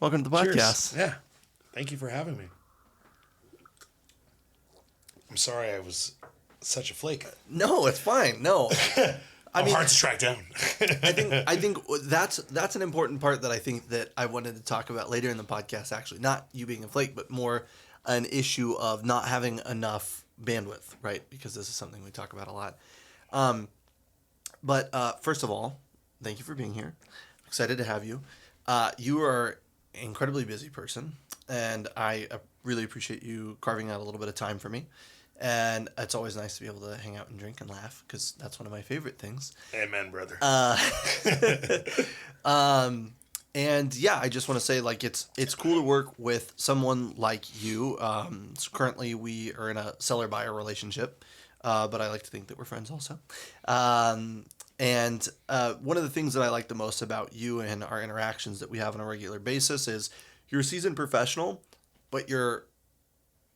Welcome to the podcast. Cheers. Yeah. Thank you for having me. I'm sorry I was such a flake. No, it's fine. No. I'm hard to track down. I think that's an important part that I think that I wanted to talk about later in the podcast, actually. Not you being a flake, but more an issue of not having enough bandwidth, right? Because this is something we talk about a lot. But first of all, thank you for being here. I'm excited to have you. You are an incredibly busy person, and I really appreciate you carving out a little bit of time for me. And it's always nice to be able to hang out and drink and laugh, because that's one of my favorite things. Amen, brother. And yeah, I just want to say, like, it's cool to work with someone like you. So currently we are in a seller-buyer relationship, but I like to think that we're friends also. And one of the things that I like the most about you and our interactions that we have on a regular basis is you're a seasoned professional, but you're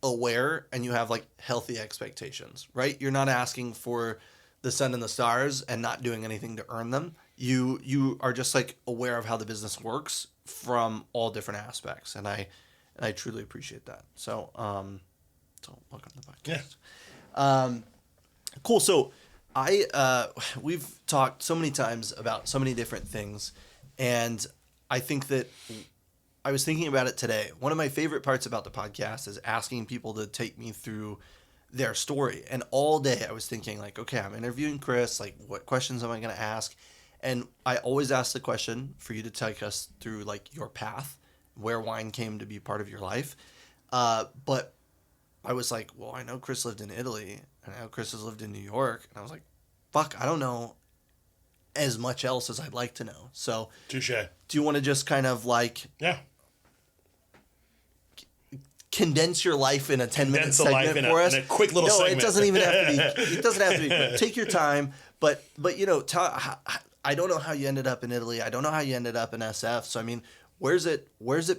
aware and you have like healthy expectations, right? You're not asking for the sun and the stars and not doing anything to earn them. You are just like aware of how the business works from all different aspects, and I truly appreciate that. So welcome to the podcast. Yeah. Cool. So we've talked so many times about so many different things, and I think that I was thinking about it today. One of my favorite parts about the podcast is asking people to take me through their story. And all day I was thinking, like, okay, I'm interviewing Chris. Like, what questions am I going to ask? And I always ask the question for you to take us through, like, your path, where wine came to be part of your life. But I was like, well, I know Chris lived in Italy, and I know Chris has lived in New York. And I was like, fuck, I don't know as much else as I'd like to know. So, Touche. Do you want to just kind of like... Yeah. Condense your life in a 10-minute segment for us. In a quick little segment. No, it doesn't even have to be. It doesn't have to be quick. Take your time. But you know, I don't know how you ended up in Italy. I don't know how you ended up in SF. So I mean, where's it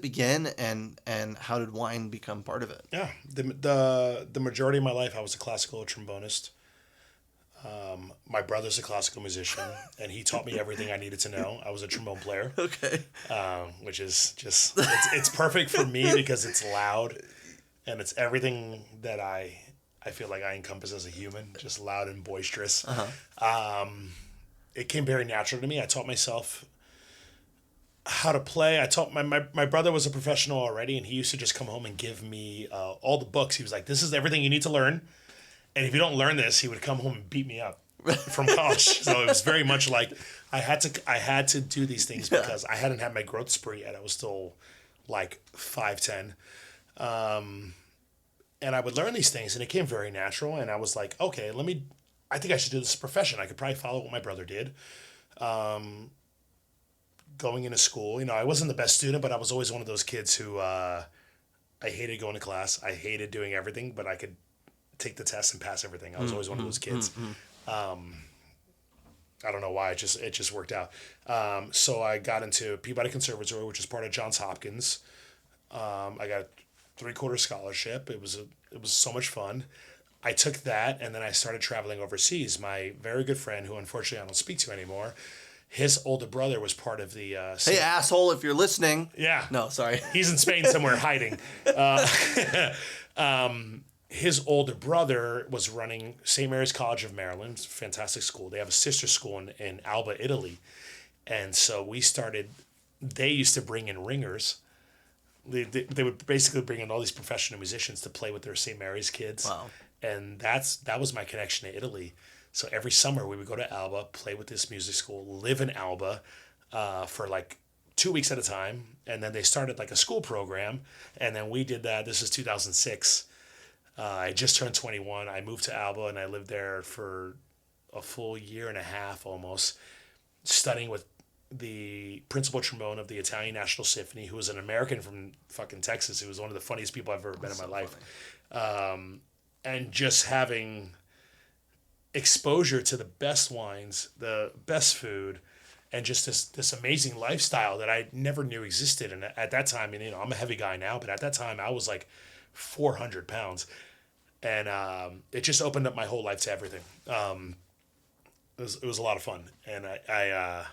begin, and how did wine become part of it? Yeah, the majority of my life I was a classical trombonist. My brother's a classical musician, and he taught me everything I needed to know. I was a trombone player. Okay. Which is just, it's perfect for me because it's loud, and it's everything that I feel like I encompass as a human, just loud and boisterous. Uh-huh. It came very natural to me. I taught myself how to play. I taught my brother was a professional already, and he used to just come home and give me all the books. He was like, this is everything you need to learn. And if you don't learn this, he would come home and beat me up from college. So it was very much like I had to do these things because I hadn't had my growth spurt yet. I was still like 5'10". And I would learn these things, and it came very natural. And I was like, okay, I think I should do this as a profession. I could probably follow what my brother did. Going into school, you know, I wasn't the best student, but I was always one of those kids who I hated going to class. I hated doing everything, but I could take the test and pass everything. I was always one of those kids. I don't know why. It just worked out. So I got into Peabody Conservatory, which is part of Johns Hopkins. I got a 3/4 scholarship. It was so much fun. I took that, and then I started traveling overseas. My very good friend, who unfortunately I don't speak to anymore, his older brother was part of the... hey, asshole, if you're listening. Yeah. No, sorry. He's in Spain somewhere hiding. His older brother was running St. Mary's College of Maryland, fantastic school. They have a sister school in Alba, Italy. And so they used to bring in ringers. They would basically bring in all these professional musicians to play with their St. Mary's kids. Wow. And that was my connection to Italy. So every summer we would go to Alba, play with this music school, live in Alba for like 2 weeks at a time. And then they started like a school program. And then we did that. This is 2006. I just turned 21. I moved to Alba, and I lived there for a full year and a half almost, studying with the principal trombone of the Italian National Symphony, who was an American from fucking Texas. He was one of the funniest people I've ever met in my life. And just having exposure to the best wines, the best food, and just this amazing lifestyle that I never knew existed. And at that time, and you know, I'm a heavy guy now, but at that time I was like 400 pounds. And it just opened up my whole life to everything. It was a lot of fun. And I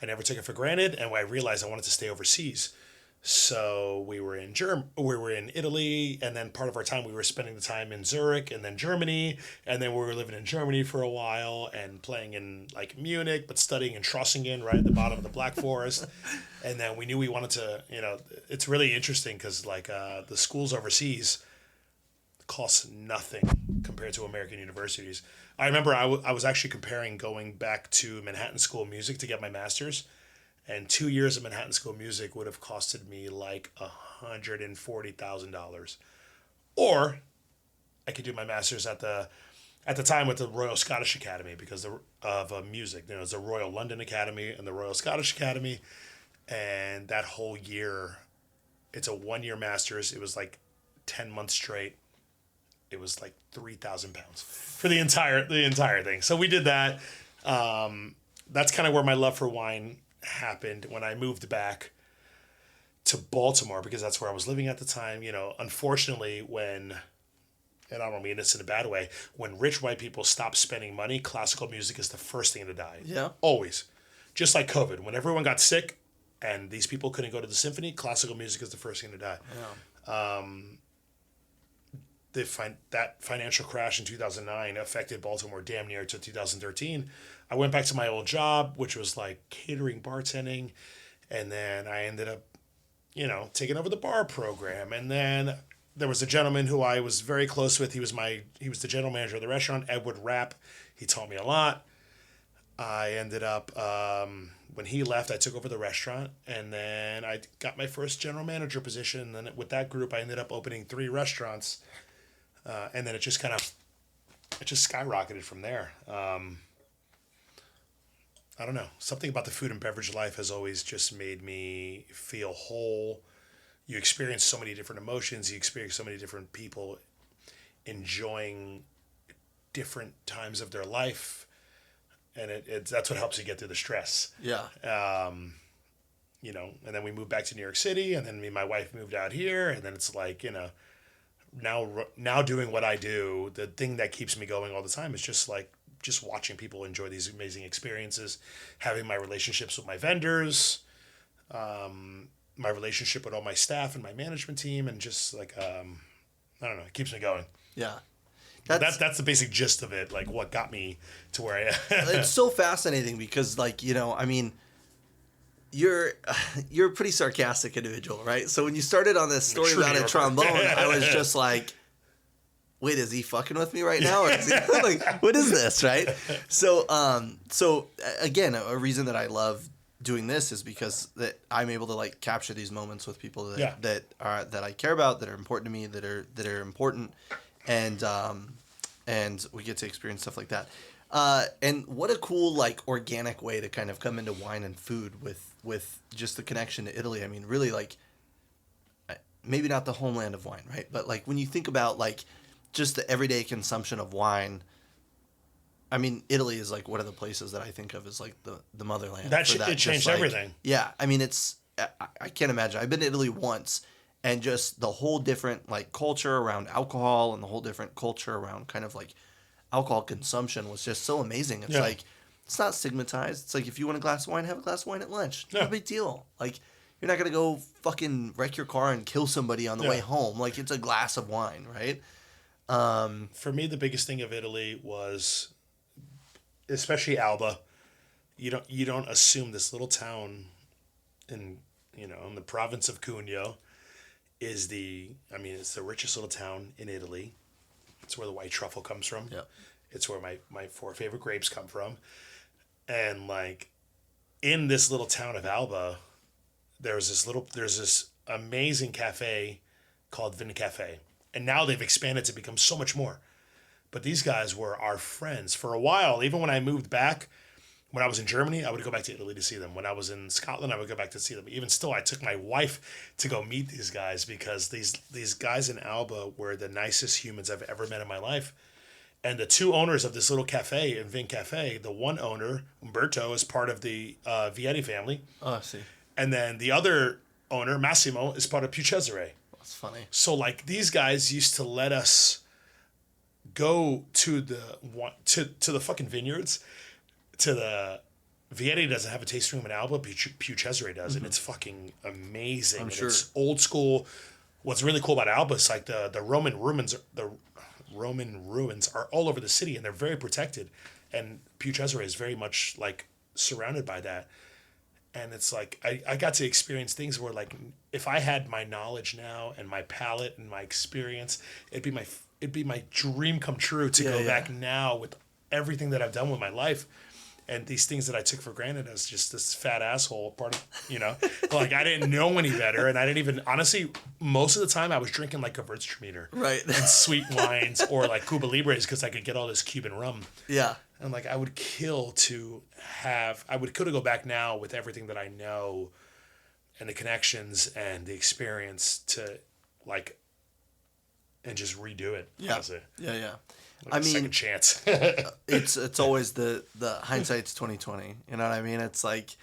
never took it for granted. And when I realized I wanted to stay overseas, So we were in we were in Italy, and then part of our time we were spending the time in Zurich and then Germany, and then we were living in Germany for a while and playing in like Munich, but studying in Trossingen, right at the bottom of the Black Forest. And then we knew we wanted to, it's really interesting because like the schools overseas cost nothing compared to American universities. I remember I was actually comparing going back to Manhattan School of Music to get my master's, and 2 years of Manhattan School of Music would have costed me like $140,000. Or I could do my master's at the time with the Royal Scottish Academy because of music. There's the Royal London Academy and the Royal Scottish Academy, and that whole year, it's a 1 year master's. It was like 10 months straight. It was like £3,000 for the entire thing. So we did that. That's kind of where my love for wine happened when I moved back to Baltimore, because that's where I was living at the time. Unfortunately, and I don't mean this in a bad way, when rich white people stop spending money, classical music is the first thing to die. Yeah. Always. Just like COVID. When everyone got sick and these people couldn't go to the symphony, classical music is the first thing to die. Yeah. That financial crash in 2009 affected Baltimore damn near to 2013. I went back to my old job, which was like catering, bartending, and then I ended up, taking over the bar program. And then there was a gentleman who I was very close with. He was the general manager of the restaurant, Edward Rapp. He taught me a lot. I ended up, when he left, I took over the restaurant, and then I got my first general manager position. And then with that group, I ended up opening 3 restaurants. And then it just skyrocketed from there. I don't know. Something about the food and beverage life has always just made me feel whole. You experience so many different emotions. You experience so many different people enjoying different times of their life. And that's what helps you get through the stress. Yeah. And then we moved back to New York City, and then me and my wife moved out here, and then it's like, now doing what I do, the thing that keeps me going all the time is just watching people enjoy these amazing experiences, having my relationships with my vendors, my relationship with all my staff and my management team, and just like, I don't know, it keeps me going. Yeah. That's the basic gist of it, like what got me to where I am. It's so fascinating because, like, you're a pretty sarcastic individual, right? So when you started on this story about a trombone, I was just like, wait, is he fucking with me right now? Or is he like, what is this, right? So again, a reason that I love doing this is because that I'm able to like capture these moments with people that I care about, that are important to me, that are important, and we get to experience stuff like that. And what a cool, like, organic way to kind of come into wine and food with just the connection to Italy. I mean, really, like, maybe not the homeland of wine, right? But, like, when you think about, like, just the everyday consumption of wine, I mean, Italy is, like, one of the places that I think of as, like, the motherland. It changed everything. Yeah. I mean, I can't imagine. I've been to Italy once, and just the whole different, like, culture around alcohol and the whole different culture around kind of, like, alcohol consumption was just so amazing. It's like, it's not stigmatized. It's like, if you want a glass of wine, have a glass of wine at lunch. No big deal. Like, you're not going to go fucking wreck your car and kill somebody on the way home. Like, it's a glass of wine, right? For me, the biggest thing of Italy was, especially Alba, you don't assume this little town in the province of Cuneo it's the richest little town in Italy. It's where the white truffle comes from. Yeah. It's where my 4 favorite grapes come from. And like in this little town of Alba, there's this amazing cafe called Vin Cafe. And now they've expanded to become so much more. But these guys were our friends for a while. Even when I moved back, when I was in Germany, I would go back to Italy to see them. When I was in Scotland, I would go back to see them. Even still, I took my wife to go meet these guys because these guys in Alba were the nicest humans I've ever met in my life. And the 2 owners of this little cafe in Vin Cafe, the one owner, Umberto, is part of the Vietti family. Oh, I see. And then the other owner, Massimo, is part of Più Cesare. That's funny. So like these guys used to let us go to the fucking vineyards, to the Vietti doesn't have a tasting room in Alba, Pew Cesare does, and it's fucking amazing. I'm and sure. It's old school. What's really cool about Alba is like the Roman ruins are all over the city, and they're very protected. And Pew Cesare is very much like surrounded by that. And it's like I got to experience things where like if I had my knowledge now and my palate and my experience, it'd be my dream come true to go back now with everything that I've done with my life. And these things that I took for granted as just this fat asshole part of, like I didn't know any better. And I didn't even, honestly, most of the time I was drinking like Gewürztraminer. Right. And sweet wines or like Cuba Libres because I could get all this Cuban rum. Yeah. And like I would kill to go back now with everything that I know and the connections and the experience to like, and just redo it. Yeah. Honestly. Yeah. Like a second chance. it's always the hindsight's 2020. You know what I mean? It's like,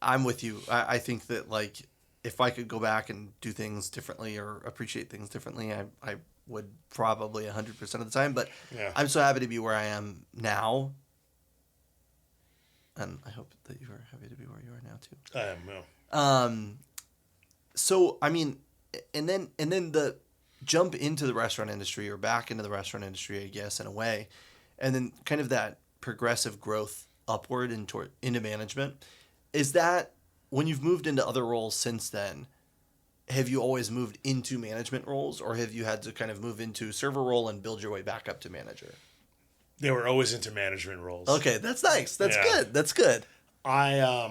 I'm with you. I think that like if I could go back and do things differently or appreciate things differently, I would probably 100% of the time. But I'm so happy to be where I am now, and I hope that you are happy to be where you are now too. I am. No. So I mean, and then the jump into the restaurant industry or back into the restaurant industry, I guess, in a way, and then kind of that progressive growth upward into management. Is that when you've moved into other roles since then, have you always moved into management roles, or have you had to kind of move into server role and build your way back up to manager? They were always into management roles. Okay, that's nice. That's good. That's good. I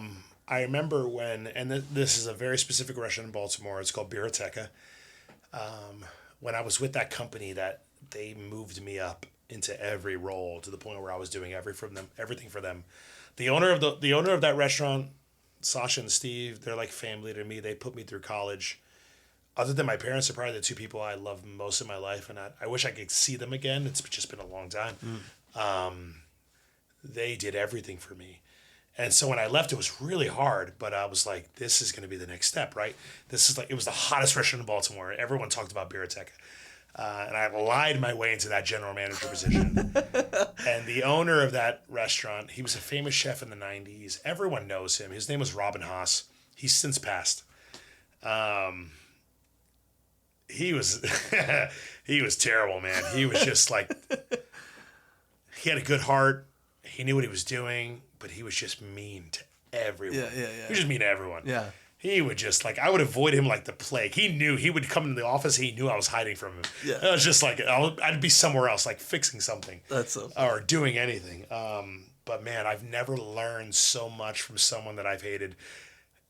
remember when, and this is a very specific restaurant in Baltimore. It's called Biriteca. When I was with that company, that they moved me up into every role to the point where I was doing everything for them. The owner of that restaurant, Sasha and Steve, they're like family to me. They put me through college. Other than my parents, are probably the two people I love most in my life, and I wish I could see them again. It's just been a long time. They did everything for me. And so when I left, it was really hard, but I was like, this is going to be the next step, right? It was the hottest restaurant in Baltimore. Everyone talked about Biriteca. And I lied my way into that general manager position. And the owner of that restaurant, he was a famous chef in the 90s. Everyone knows him. His name was Robin Haas. He's since passed. He was he was terrible, man. He was just like, he had a good heart. He knew what he was doing, but he was just mean to everyone. Yeah. He was just mean to everyone. Yeah. He would just like, I would avoid him like the plague. He knew he would come into the office. He knew I was hiding from him. Yeah. I was just like, I'd be somewhere else, like fixing something. That's so funny. Or doing anything. But man, I've never learned so much from someone that I've hated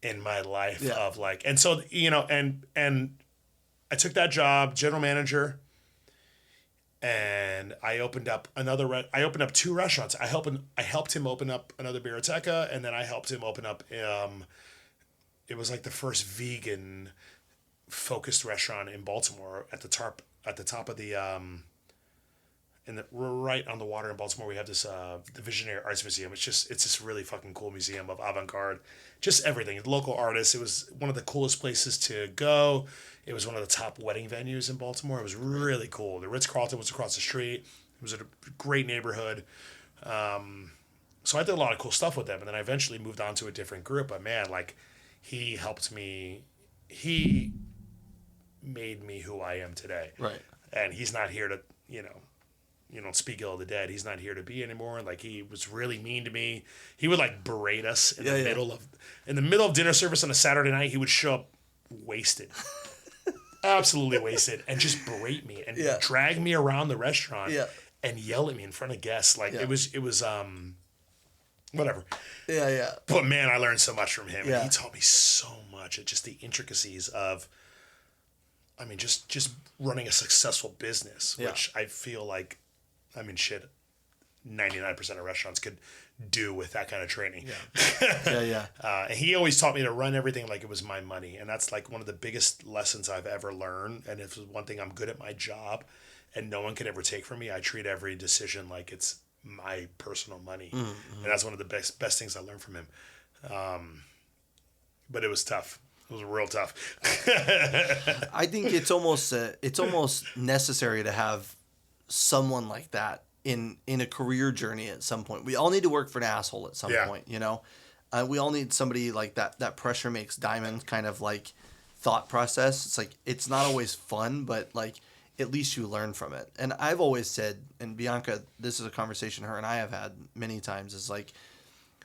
in my life of like, and so, and I took that job, general manager, and I opened up two restaurants. I helped him open up another Biriteca, and then I helped him open up, it was like the first vegan focused restaurant in Baltimore at the top of the, right on the water in Baltimore. We have this, the Visionary Arts Museum. It's this really fucking cool museum of avant-garde, just everything. Local artists. It was one of the coolest places to go. It was one of the top wedding venues in Baltimore. It was really cool. The Ritz-Carlton was across the street. It was a great neighborhood. So I did a lot of cool stuff with them. And then I eventually moved on to a different group. But man, like, he helped me. He made me who I am today. Right. And he's not here to, speak ill of the dead. He's not here to be anymore. Like, he was really mean to me. He would like berate us in the middle of dinner service on a Saturday night. He would show up wasted. Absolutely wasted, and just berate me and drag me around the restaurant and yell at me in front of guests. Like it was whatever. Yeah. But man, I learned so much from him. And he taught me so much at just the intricacies of, just running a successful business, which I feel like, 99% of restaurants could do with that kind of training. Yeah. And he always taught me to run everything like it was my money. And that's like one of the biggest lessons I've ever learned. And if it's one thing, I'm good at my job and no one can ever take from me. I treat every decision like it's my personal money. Mm-hmm. And that's one of the best things I learned from him. But it was tough. It was real tough. I think it's almost necessary to have someone like that in a career journey at some point. We all need to work for an asshole at some point, you know? We all need somebody like that pressure makes diamonds kind of like thought process. It's like, it's not always fun, but like, at least you learn from it. And I've always said, and Bianca, this is a conversation her and I have had many times, is like,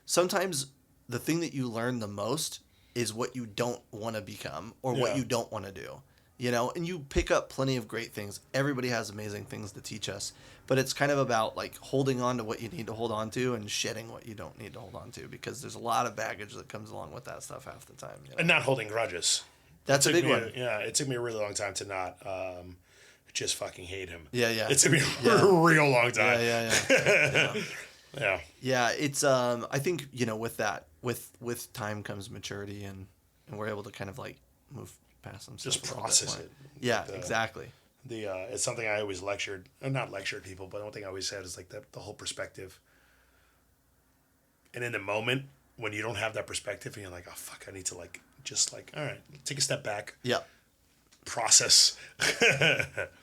sometimes the thing that you learn the most is what you don't want to become or what you don't want to do, you know, and you pick up plenty of great things. Everybody has amazing things to teach us, but it's kind of about like holding on to what you need to hold on to and shedding what you don't need to hold on to, because there's a lot of baggage that comes along with that stuff half the time. You know? And not holding grudges. That's a big one. It took me a really long time to not just fucking hate him. Yeah. It took me a real long time. Yeah. Yeah, it's I think, you know, with that, with time comes maturity, and we're able to kind of like move past them. Just process it. Yeah, exactly. It's something I always not lectured people, but one thing I always said is like the whole perspective. And in the moment when you don't have that perspective and you're like, oh fuck, I need to like just like, all right, take a step back. Yeah. Process.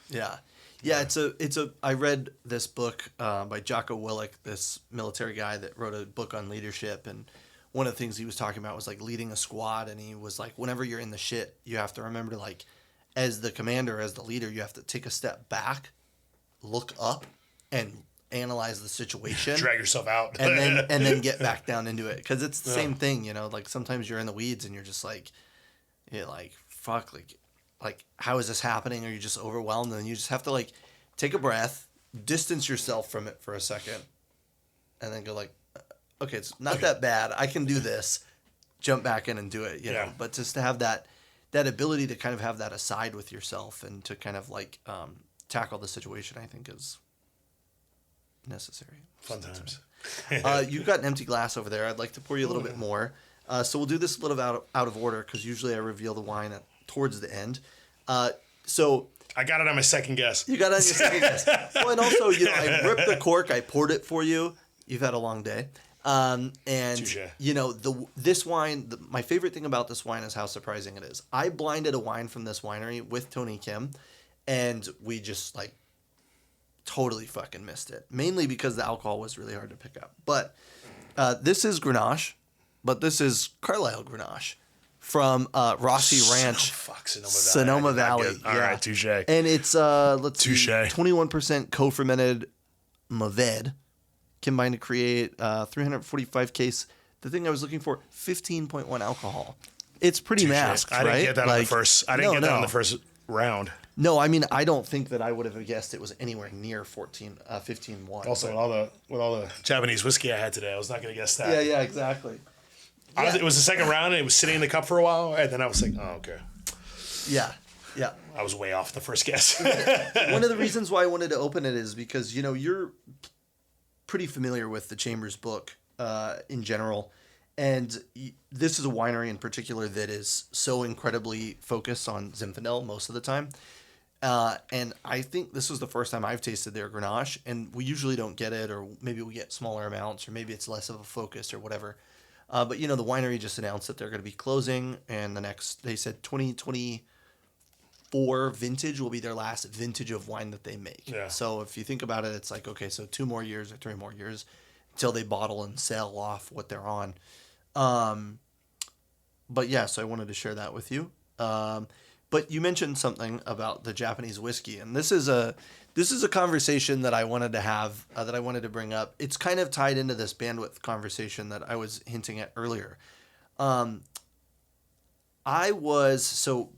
Yeah. It's a. I read this book by Jocko Willink, this military guy that wrote a book on leadership, and one of the things he was talking about was like leading a squad, and he was like, whenever you're in the shit, you have to remember to like, as the commander, as the leader, you have to take a step back, look up, and analyze the situation, drag yourself out, and then get back down into it, because it's the same thing, you know. Like sometimes you're in the weeds and you're just like, you're like fuck, like how is this happening? Or you're just overwhelmed, and you just have to like take a breath, distance yourself from it for a second, and then go like, okay, it's not that bad. I can do this. Jump back in and do it, you know. But just to have that ability to kind of have that aside with yourself and to kind of like tackle the situation, I think is necessary. Fun times. You've got an empty glass over there. I'd like to pour you a little bit more. So we'll do this a little bit out of order, because usually I reveal the wine towards the end. So I got it on my second guess. You got it on your second guess. Well, and also, you know, I ripped the cork. I poured it for you. You've had a long day. And, Touché. you know, this wine, my favorite thing about this wine is how surprising it is. I blinded a wine from this winery with Tony Kim, and we just, like, totally fucking missed it. Mainly because the alcohol was really hard to pick up. But this is Grenache, but this is Carlisle Grenache from Rossi Ranch, Sonoma Valley. All right, touche. And it's, let's touche. see, 21% co-fermented Mourvèdre, combined to create 345 case. The thing I was looking for, 15.1 alcohol. It's pretty masked, right? I didn't get that on the first. I didn't get that on the first round. No, I mean, I don't think that I would have guessed it was anywhere near 15.1. Also, with all the Japanese whiskey I had today, I was not going to guess that. Yeah, exactly. It was the second round, and it was sitting in the cup for a while, and then I was like, oh, okay. Yeah. I was way off the first guess. One of the reasons why I wanted to open it is because, you know, you're pretty familiar with the Chambers book in general, and this is a winery in particular that is so incredibly focused on Zinfandel most of the time. And I think this was the first time I've tasted their Grenache, and we usually don't get it, or maybe we get smaller amounts, or maybe it's less of a focus or whatever. But, you know, the winery just announced that they're going to be closing, and they said 2024 vintage will be their last vintage of wine that they make. Yeah. So if you think about it, it's like, okay, so 2 more years or 3 more years until they bottle and sell off what they're on. But yeah, so I wanted to share that with you. But you mentioned something about the Japanese whiskey, and this is a conversation that I wanted to have, that I wanted to bring up. It's kind of tied into this bandwidth conversation that I was hinting at earlier. So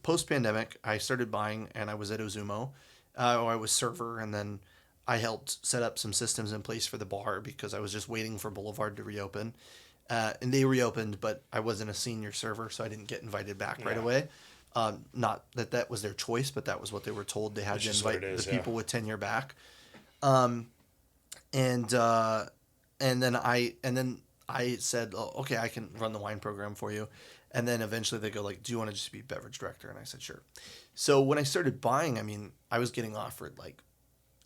post-pandemic, I started buying, and I was at Ozumo, or I was server, and then I helped set up some systems in place for the bar because I was just waiting for Boulevard to reopen. And they reopened, but I wasn't a senior server, so I didn't get invited back right away. Not that was their choice, but that was what they were told. They had to invite the people with tenure back. And then I said, oh, okay, I can run the wine program for you. And then eventually they go like, do you want to just be beverage director? And I said, sure. So when I started buying, I mean, I was getting offered like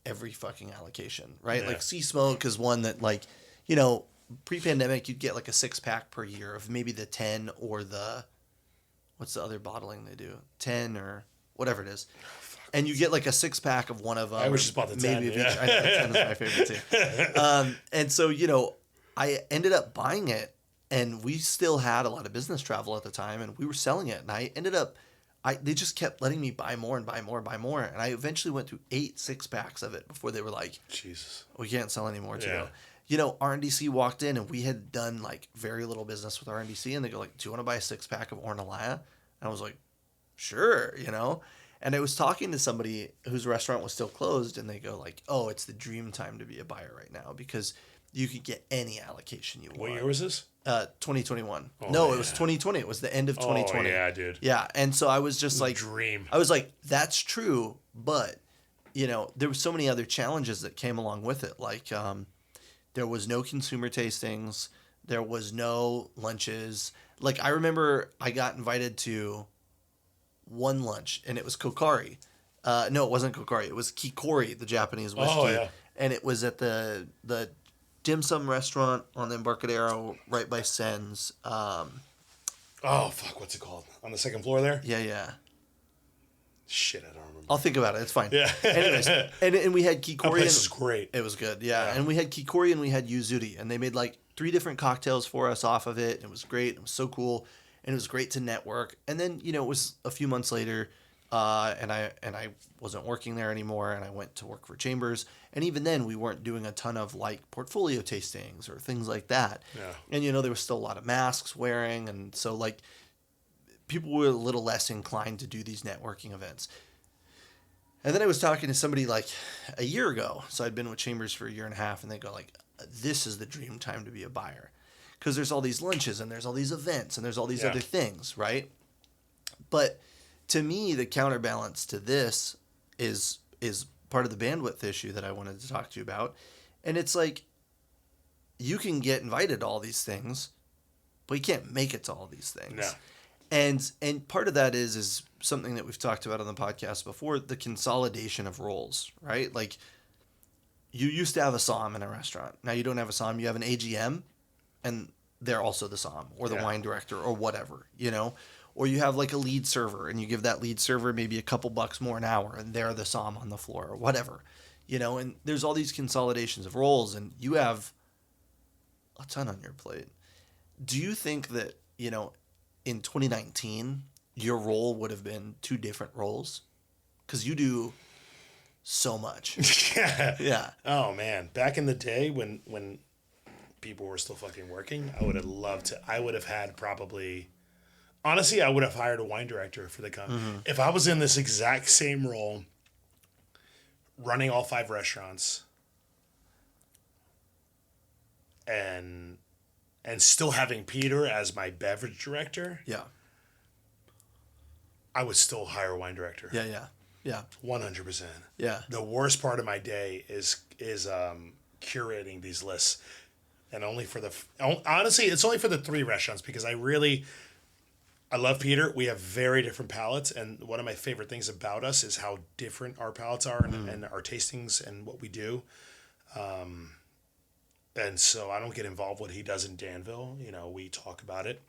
every fucking allocation, right? Yeah. Like Sea Smoke is one that, like, you know, pre-pandemic, you'd get like a 6-pack per year of maybe the 10 or the, what's the other bottling they do? 10 or whatever it is. and you get like a 6-pack of one of them. I was just about the 10. Maybe of Yeah. each. I know 10 is my favorite too. And so, I ended up buying it, and we still had a lot of business travel at the time, and we were selling it. And I ended up, they just kept letting me buy more and buy more and buy more. And I eventually went through 8 6-packs of it before they were like, Jesus. we can't sell anymore Yeah. today. RNDC walked in, and we had done like very little business with RNDC, and they go like, do you want to buy a 6-pack of Ornellaia? And I was like, sure. And I was talking to somebody whose restaurant was still closed, and they go like, oh, it's the dream time to be a buyer right now because you could get any allocation you want. What year was this? 2021. Oh, no, yeah. it was 2020. It was the end of 2020. Oh, yeah, dude. Yeah, and so I was just like, Dream. I was like, that's true, but there were so many other challenges that came along with it. Like, there was no consumer tastings, there was no lunches. Like, I remember I got invited to one lunch, and it was Kokari. No, it wasn't Kokari. It was Kikori, the Japanese whiskey. Oh, yeah. And it was at the dim sum restaurant on the Embarcadero right by Sen's. Oh, fuck. What's it called? On the second floor there? Yeah. Shit, I don't remember. I'll think about it. It's fine. Yeah. Anyways, and we had Kikori. That place is great. It was good. Yeah. Yeah. And we had Kikori and we had Yuzuri, and they made like 3 different cocktails for us off of it. It was great. It was so cool. And it was great to network. And then, it was a few months later, and I wasn't working there anymore, and I went to work for Chambers. And even then, we weren't doing a ton of like portfolio tastings or things like that. Yeah. And there was still a lot of masks wearing, and so like people were a little less inclined to do these networking events. And then I was talking to somebody like a year ago. So I'd been with Chambers for a year and a half, and they go like, this is the dream time to be a buyer. Because there's all these lunches, and there's all these events, and there's all these other things, right? But to me, the counterbalance to this is part of the bandwidth issue that I wanted to talk to you about. And it's like, you can get invited to all these things, but you can't make it to all these things. No. And part of that is something that we've talked about on the podcast before, the consolidation of roles, right? Like, you used to have a SOM in a restaurant. Now you don't have a SOM. You have an AGM, and they're also the SOM or the wine director or whatever, Or you have like a lead server, and you give that lead server maybe a couple bucks more an hour, and they're the SOM on the floor or whatever, And there's all these consolidations of roles, and you have a ton on your plate. Do you think that, in 2019, your role would have been 2 different roles? Because you do so much. Yeah. Oh, man. Back in the day when people were still fucking working, I would have loved to. I would have had probably... Honestly, I would have hired a wine director for the company. Mm-hmm. If I was in this exact same role, running all 5 restaurants, and still having Peter as my beverage director, Yeah. I would still hire a wine director. Yeah. 100%. Yeah. The worst part of my day is curating these lists, and honestly, it's only for the 3 restaurants because I love Peter. We have very different palates, and one of my favorite things about us is how different our palates are and our tastings and what we do. And so I don't get involved with what he does in Danville. We talk about it.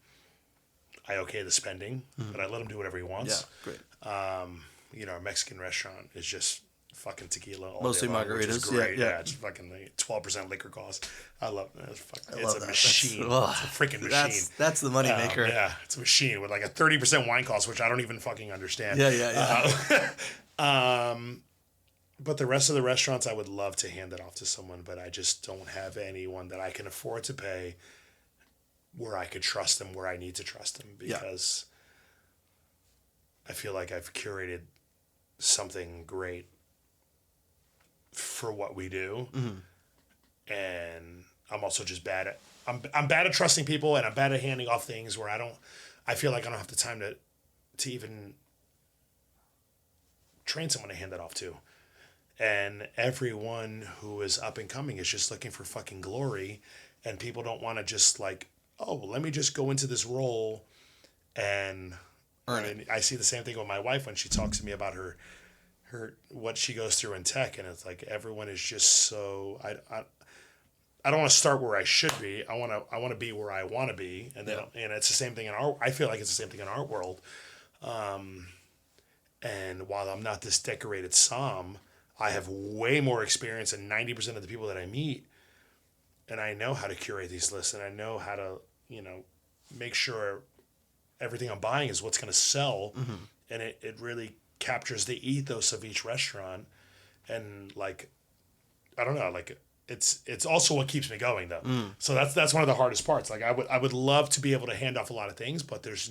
I okay the spending, but I let him do whatever he wants. Yeah, great. Our Mexican restaurant is just fucking tequila all Mostly day long, margaritas. which is great. Yeah. It's fucking 12% liquor cost. I love it. It's love a that. machine. It's a freaking machine. That's the money maker. Yeah, it's a machine with like a 30% wine cost, which I don't even fucking understand. Yeah. But the rest of the restaurants, I would love to hand it off to someone, but I just don't have anyone that I can afford to pay where I could trust them, where I need to trust them, because I feel like I've curated something great for what we do. Mm-hmm. And I'm also just bad at, I'm bad at trusting people, and I'm bad at handing off things where I feel like I don't have the time to even train someone to hand that off to. And everyone who is up and coming is just looking for fucking glory, and people don't want to just like, oh, well, let me just go into this role and earn it. I see the same thing with my wife when she talks to me about her what she goes through in tech, and it's like everyone is just I don't want to start where I should be. I want to be where I want to be, and then and it's the same thing I feel like it's the same thing in our world. And while I'm not this decorated som, I have way more experience than 90% of the people that I meet. And I know how to curate these lists, and I know how to, make sure everything I'm buying is what's going to sell. And it really captures the ethos of each restaurant. And like, I don't know, like it's also what keeps me going though. So that's one of the hardest parts. Like I would love to be able to hand off a lot of things, but there's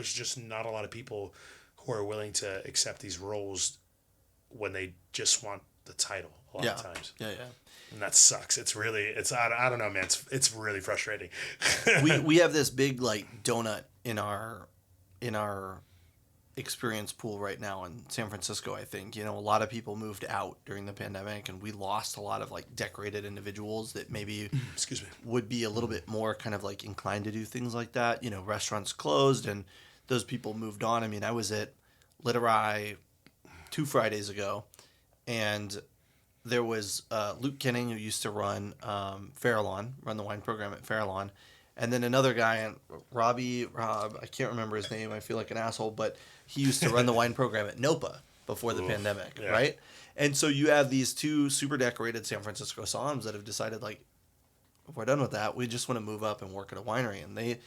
just not a lot of people who are willing to accept these roles when they just want the title a lot of times. Yeah. And that sucks. I don't know, man. It's really frustrating. We have this big like donut in our experience pool right now in San Francisco. I think a lot of people moved out during the pandemic, and we lost a lot of like decorated individuals that maybe Excuse me. would be a little bit more kind of like inclined to do things like that. Restaurants closed and those people moved on. I mean, I was at Literai 2 Fridays ago, and there was Luke Kenning, who used to run run the wine program at Farallon, and then another guy, Rob, I can't remember his name. I feel like an asshole, but he used to run the wine program at Nopa before the pandemic, right? And so you have these 2 super decorated San Francisco somms that have decided, like, if we're done with that, we just want to move up and work at a winery. And they,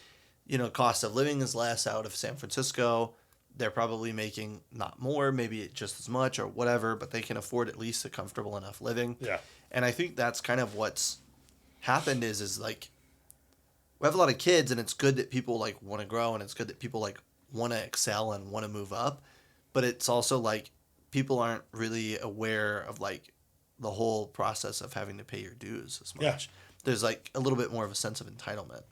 cost of living is less out of San Francisco. They're probably making not more, maybe just as much or whatever, but they can afford at least a comfortable enough living. Yeah. And I think that's kind of what's happened is like, we have a lot of kids, and it's good that people like want to grow, and it's good that people like want to excel and want to move up. But it's also like people aren't really aware of like the whole process of having to pay your dues as much. Yeah. There's like a little bit more of a sense of entitlement,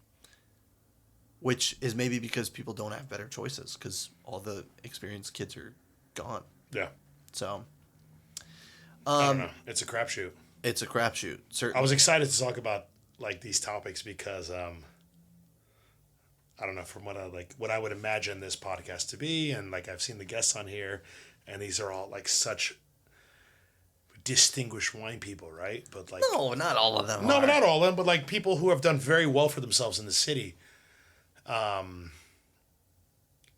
which is maybe because people don't have better choices because all the experienced kids are gone. Yeah. So, I don't know. It's a crapshoot. It's a crapshoot. Certainly. I was excited to talk about like these topics because I don't know, from what I would imagine this podcast to be, and like I've seen the guests on here, and these are all like such distinguished wine people, right? But like no, not all of them. No, are. not all of them, but like people who have done very well for themselves in the city. And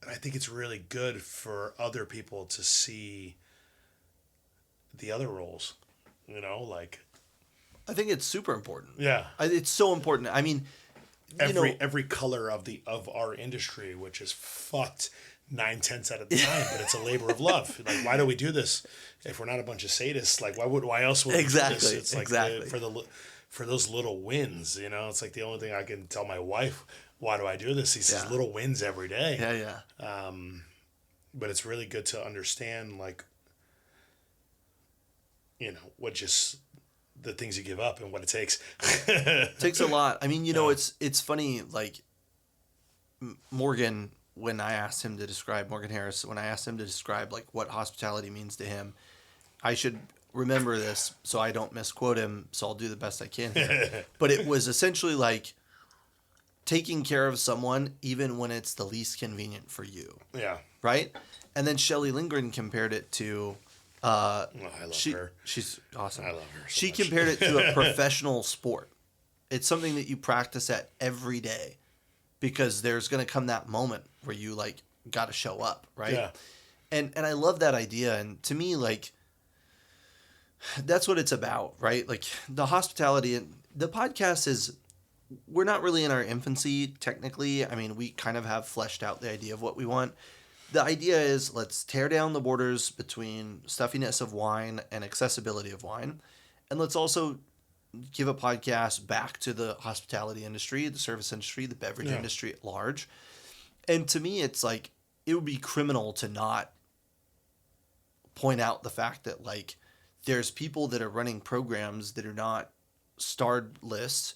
I think it's really good for other people to see the other roles, like. I think it's super important. Yeah. It's so important. I mean, every color of our industry, which is fucked 9/10 out of the time, but it's a labor of love. Like, why do we do this if we're not a bunch of sadists? Like, why else would we do this? It's like for those little wins, it's like the only thing I can tell my wife. Why do I do this? He says little wins every day. Yeah. But it's really good to understand, like, what just the things you give up and what it takes. It takes a lot. I mean, it's funny, like Morgan, when I asked him to describe, Morgan Harris, when I asked him to describe like what hospitality means to him, I should remember this so I don't misquote him, so I'll do the best I can here. But it was essentially like taking care of someone even when it's the least convenient for you. Yeah. Right? And then Shelley Lindgren compared it to I love her. She's awesome. I love her. She compared it to a professional sport. It's something that you practice at every day because there's going to come that moment where you like got to show up, right? Yeah. And I love that idea. And to me, like, that's what it's about, right? Like the hospitality and the podcast is, we're not really in our infancy technically. I mean, we kind of have fleshed out the idea of what we want. The idea is let's tear down the borders between stuffiness of wine and accessibility of wine. And let's also give a podcast back to the hospitality industry, the service industry, the beverage industry at large. And to me, it's like, it would be criminal to not point out the fact that like there's people that are running programs that are not starred lists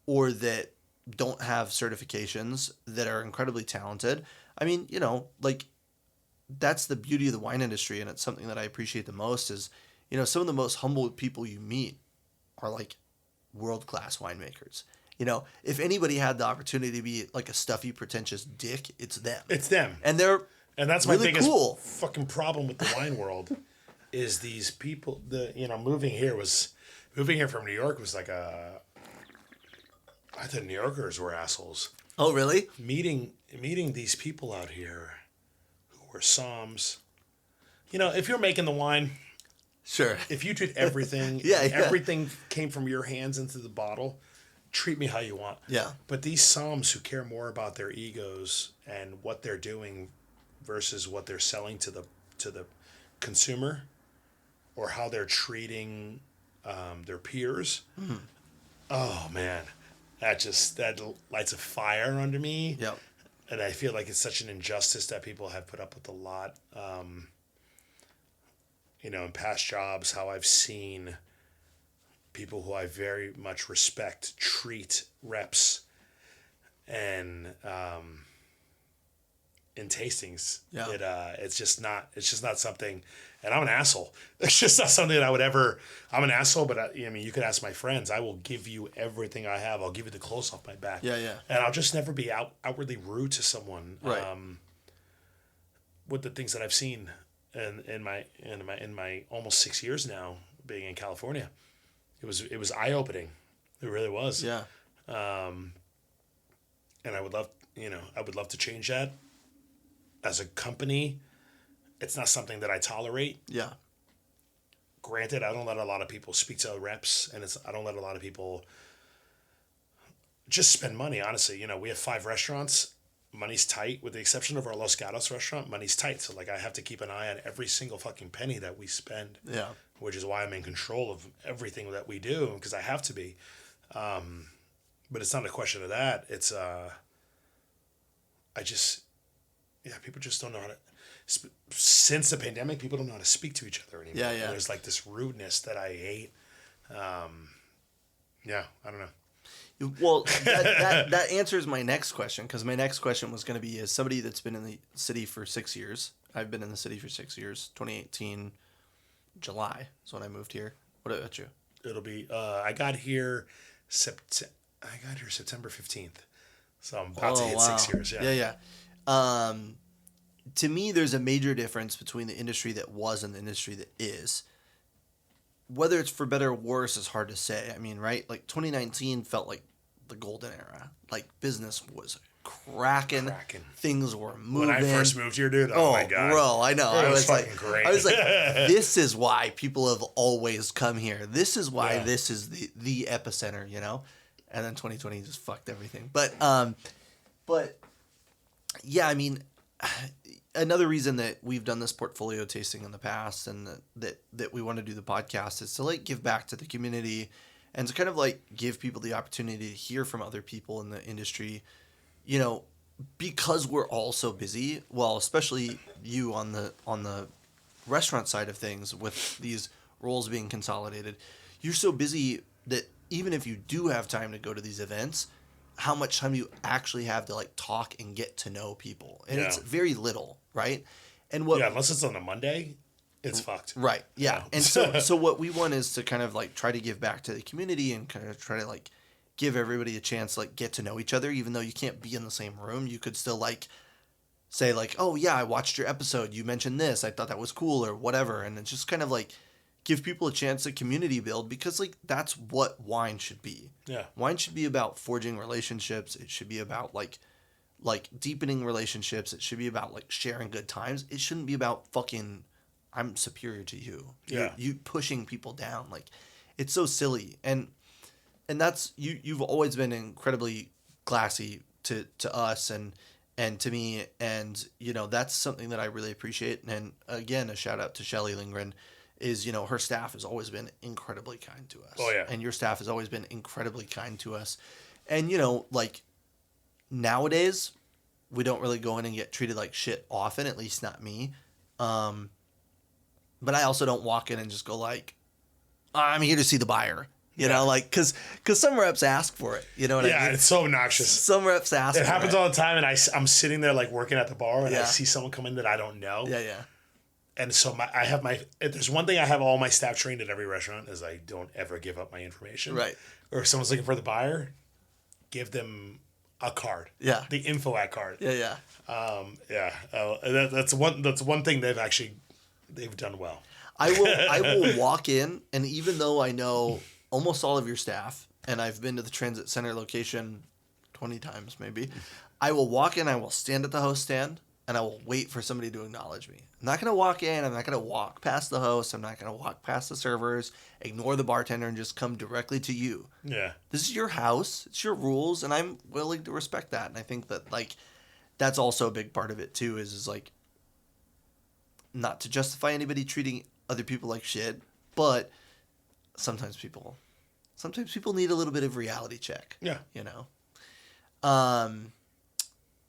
or that don't have certifications that are incredibly talented. I mean, like that's the beauty of the wine industry. And it's something that I appreciate the most is, some of the most humble people you meet are like world-class winemakers. If anybody had the opportunity to be like a stuffy, pretentious dick, it's them. It's them. And that's my really biggest cool. fucking problem with the wine world is these people, moving here from New York was like I thought New Yorkers were assholes. Oh, really? Meeting these people out here who were somms, if you're making the wine, Sure. if you did everything, Yeah, and yeah. everything came from your hands into the bottle, treat me how you want. Yeah. But these somms who care more about their egos and what they're doing versus what they're selling to the consumer, or how they're treating their peers. Mm-hmm. Oh man, that lights a fire under me. Yep. And I feel like it's such an injustice that people have put up with a lot. In past jobs, how I've seen people who I very much respect treat reps, and in tastings, Yeah. it's just not something. And I'm an asshole. It's just not something that I would ever. I'm an asshole, but you could ask my friends. I will give you everything I have. I'll give you the clothes off my back. Yeah, yeah. And I'll just never be outwardly rude to someone. Right. With the things that I've seen in my almost 6 years now being in California, it was eye opening. It really was. Yeah. And I would love to change that. As a company, it's not something that I tolerate. Yeah. Granted, I don't let a lot of people speak to reps, and I don't let a lot of people just spend money. Honestly, we have 5 restaurants. Money's tight, with the exception of our Los Gatos restaurant. Money's tight, so I have to keep an eye on every single fucking penny that we spend. Yeah. Which is why I'm in control of everything that we do, because I have to be. But it's not a question of that. It's people just don't know how to. Since the pandemic, people don't know how to speak to each other anymore. Yeah, yeah. And there's this rudeness that I hate. I don't know. Well, that answers my next question, because my next question was going to be, as somebody that's been in the city for 6 years, I've been in the city for 6 years, 2018, July is when I moved here. What about you? It'll be, I got here September 15th. So I'm about to hit 6 years. Yeah. Yeah, yeah. To me, there's a major difference between the industry that was and the industry that is. Whether it's for better or worse is hard to say. I mean, right? 2019 felt like the golden era. Business was cracking. Things were moving. When I first moved here, dude, oh my God. Bro, I know. It was fucking great. I was like, this is why people have always come here. This is why this is the epicenter, And then 2020 just fucked everything. But yeah, I mean, another reason that we've done this portfolio tasting in the past, and that we want to do the podcast, is to give back to the community, and to kind of give people the opportunity to hear from other people in the industry, because we're all so busy. Well, especially you on the restaurant side of things, with these roles being consolidated, you're so busy that even if you do have time to go to these events, how much time you actually have to talk and get to know people. And it's very little, right? And unless it's on a Monday, it's fucked. Right. Yeah. And so what we want is to kind of try to give back to the community, and kind of try to give everybody a chance to get to know each other, even though you can't be in the same room. You could still say oh yeah, I watched your episode, you mentioned this, I thought that was cool, or whatever. And it's just kind of give people a chance to community build, because that's what wine should be. Yeah. Wine should be about forging relationships. It should be about deepening relationships. It should be about sharing good times. It shouldn't be about fucking I'm superior to you. Yeah. You pushing people down. It's so silly. And that's you've always been incredibly classy to us and to me, and that's something that I really appreciate. And again, a shout out to Shelly Lindgren. Is her staff has always been incredibly kind to us. Oh yeah. And your staff has always been incredibly kind to us. And nowadays we don't really go in and get treated like shit often, at least not me. But I also don't walk in and just go I'm here to see the buyer. Because some reps ask for it. You know what I mean? Yeah, it's so obnoxious. Some reps ask for it. It happens all the time, and I'm sitting there working at the bar, and Yeah. I see someone come in that I don't know. Yeah, yeah. And so if there's one thing I have all my staff trained at every restaurant, is I don't ever give up my information. Right. Or if someone's looking for the buyer, give them a card. Yeah. The info at card. Yeah, yeah. That's one thing they've done well. I will walk in, and even though I know almost all of your staff, and I've been to the transit center location 20 times maybe, I will walk in, I will stand at the host stand, and I will wait for somebody to acknowledge me. I'm not going to walk in. I'm not going to walk past the host. I'm not going to walk past the servers, ignore the bartender, and just come directly to you. Yeah. This is your house. It's your rules, and I'm willing to respect that. And I think that, like, that's also a big part of it, too, is like, not to justify anybody treating other people like shit, but sometimes people need a little bit of reality check. Yeah. You know?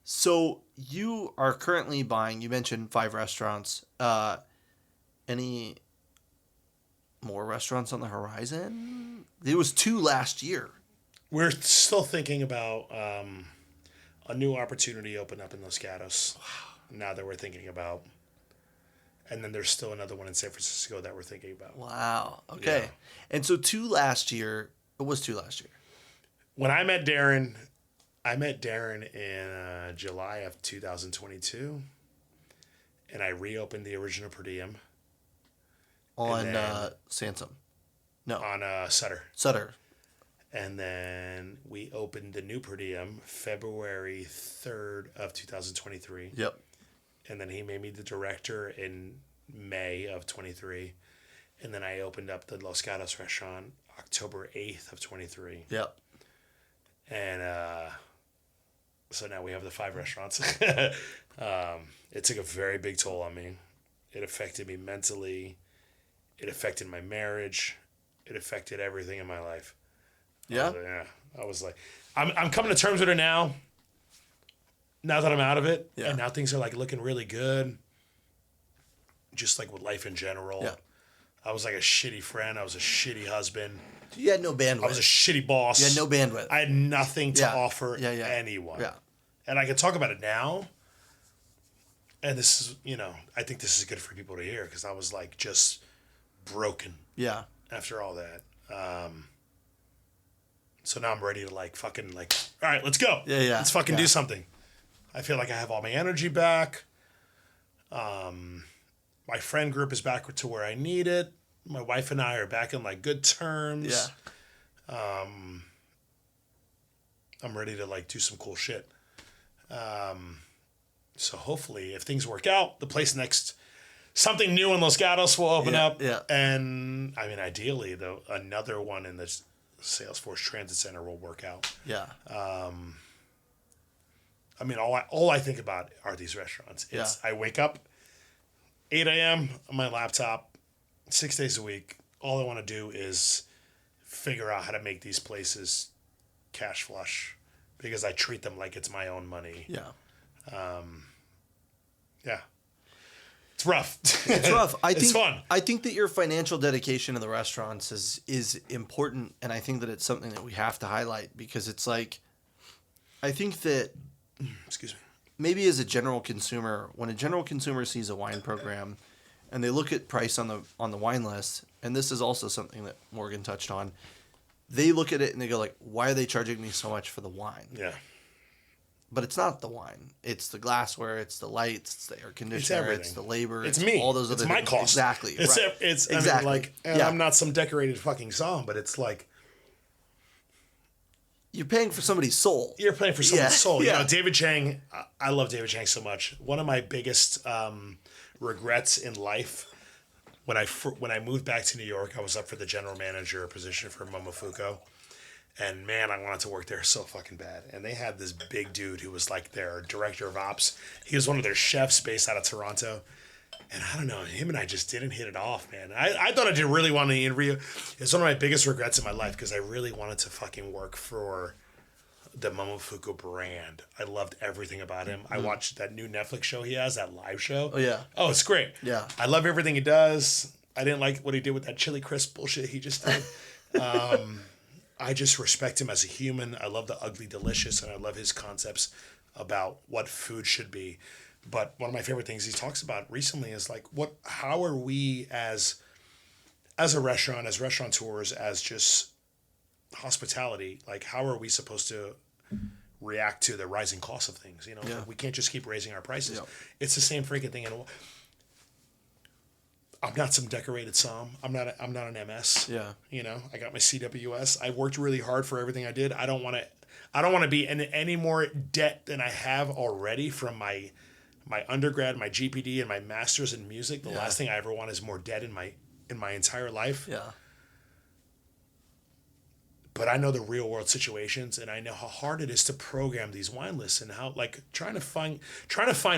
So you are currently buying, you mentioned 5 restaurants. Any more restaurants on the horizon? It was 2 last year. We're still thinking about a new opportunity open up in Los Gatos. Wow. Now that we're thinking about. And then there's still another one in San Francisco that we're thinking about. Wow. Okay. Yeah. And so 2 last year. It was 2 last year. When I met Darren in July of 2022. And I reopened the original per diem. On Sansom. No. On Sutter. Sutter. And then we opened the new per diem February 3rd of 2023. Yep. And then he made me the director in May of 23. And then I opened up the Los Gatos restaurant October 8th of 23. Yep. And so now we have the 5 restaurants. It took a very big toll on me. It affected me mentally. It affected my marriage. It affected everything in my life. Yeah. I was like, I'm coming to terms with it now. Now that I'm out of it, yeah. And now things are like looking really good. Just like with life in general. Yeah. I was like a shitty friend. I was a shitty husband. You had no bandwidth. I was a shitty boss. You had no bandwidth. I had nothing to offer anyone. Yeah. And I can talk about it now. And this is, I think this is good for people to hear because I was like just broken. Yeah. After all that. So now I'm ready to like fucking like, all right, let's go. Yeah. Let's fucking do something. I feel like I have all my energy back. My friend group is back to where I need it. My wife and I are back in like good terms. Yeah. I'm ready to like do some cool shit. So hopefully if things work out, the place next, something new in Los Gatos will open up. Yeah. And I mean, ideally though, another one in the Salesforce Transit Center will work out. Yeah. I mean, all I think about are these restaurants. I wake up 8 a.m. on my laptop, 6 days a week. All I want to do is figure out how to make these places cash flush because I treat them like it's my own money. Yeah. Yeah. It's rough. It's rough. It's fun. I think that your financial dedication to the restaurants is important, and I think that it's something that we have to highlight because it's like, I think that excuse me. Maybe as a general consumer, when a general consumer sees a wine program and they look at price on the wine list, and this is also something that Morgan touched on, they look at it and they go like, why are they charging me so much for the wine? Yeah. But it's not the wine. It's the glassware, it's the lights, it's the air conditioner, it's the labor, it's me. All those other things. It's my cost. Exactly. It's right. It's exactly. I mean, like, and I'm not some decorated fucking song, but it's like you're paying for somebody's soul. You're paying for someone's soul. Yeah. You know, David Chang, I love David Chang so much. One of my biggest regrets in life, when I moved back to New York, I was up for the general manager position for Momofuku. And man, I wanted to work there so fucking bad. And they had this big dude who was like their director of ops. He was one of their chefs based out of Toronto. And I don't know, him and I just didn't hit it off, man. I thought I did really want to interview. It's one of my biggest regrets in my life because I really wanted to fucking work for the Momofuku brand. I loved everything about him. I watched that new Netflix show he has, that live show. Oh, yeah. Oh, it's great. Yeah. I love everything he does. I didn't like what he did with that chili crisp bullshit he just did. I just respect him as a human. I love the ugly delicious, and I love his concepts about what food should be. But one of my favorite things he talks about recently is like, how are we as a restaurant, as restaurateurs, as just hospitality, like how are we supposed to react to the rising cost of things? You know, like we can't just keep raising our prices. Yeah. It's the same freaking thing. I'm not some decorated som. I'm not an MS. Yeah. You know, I got my CWS. I worked really hard for everything I did. I don't want to be in any more debt than I have already from my my undergrad, my GPD, and my master's in music. The last thing I ever want is more debt in my entire life. Yeah. But I know the real world situations, and I know how hard it is to program these wine lists, and how like trying to find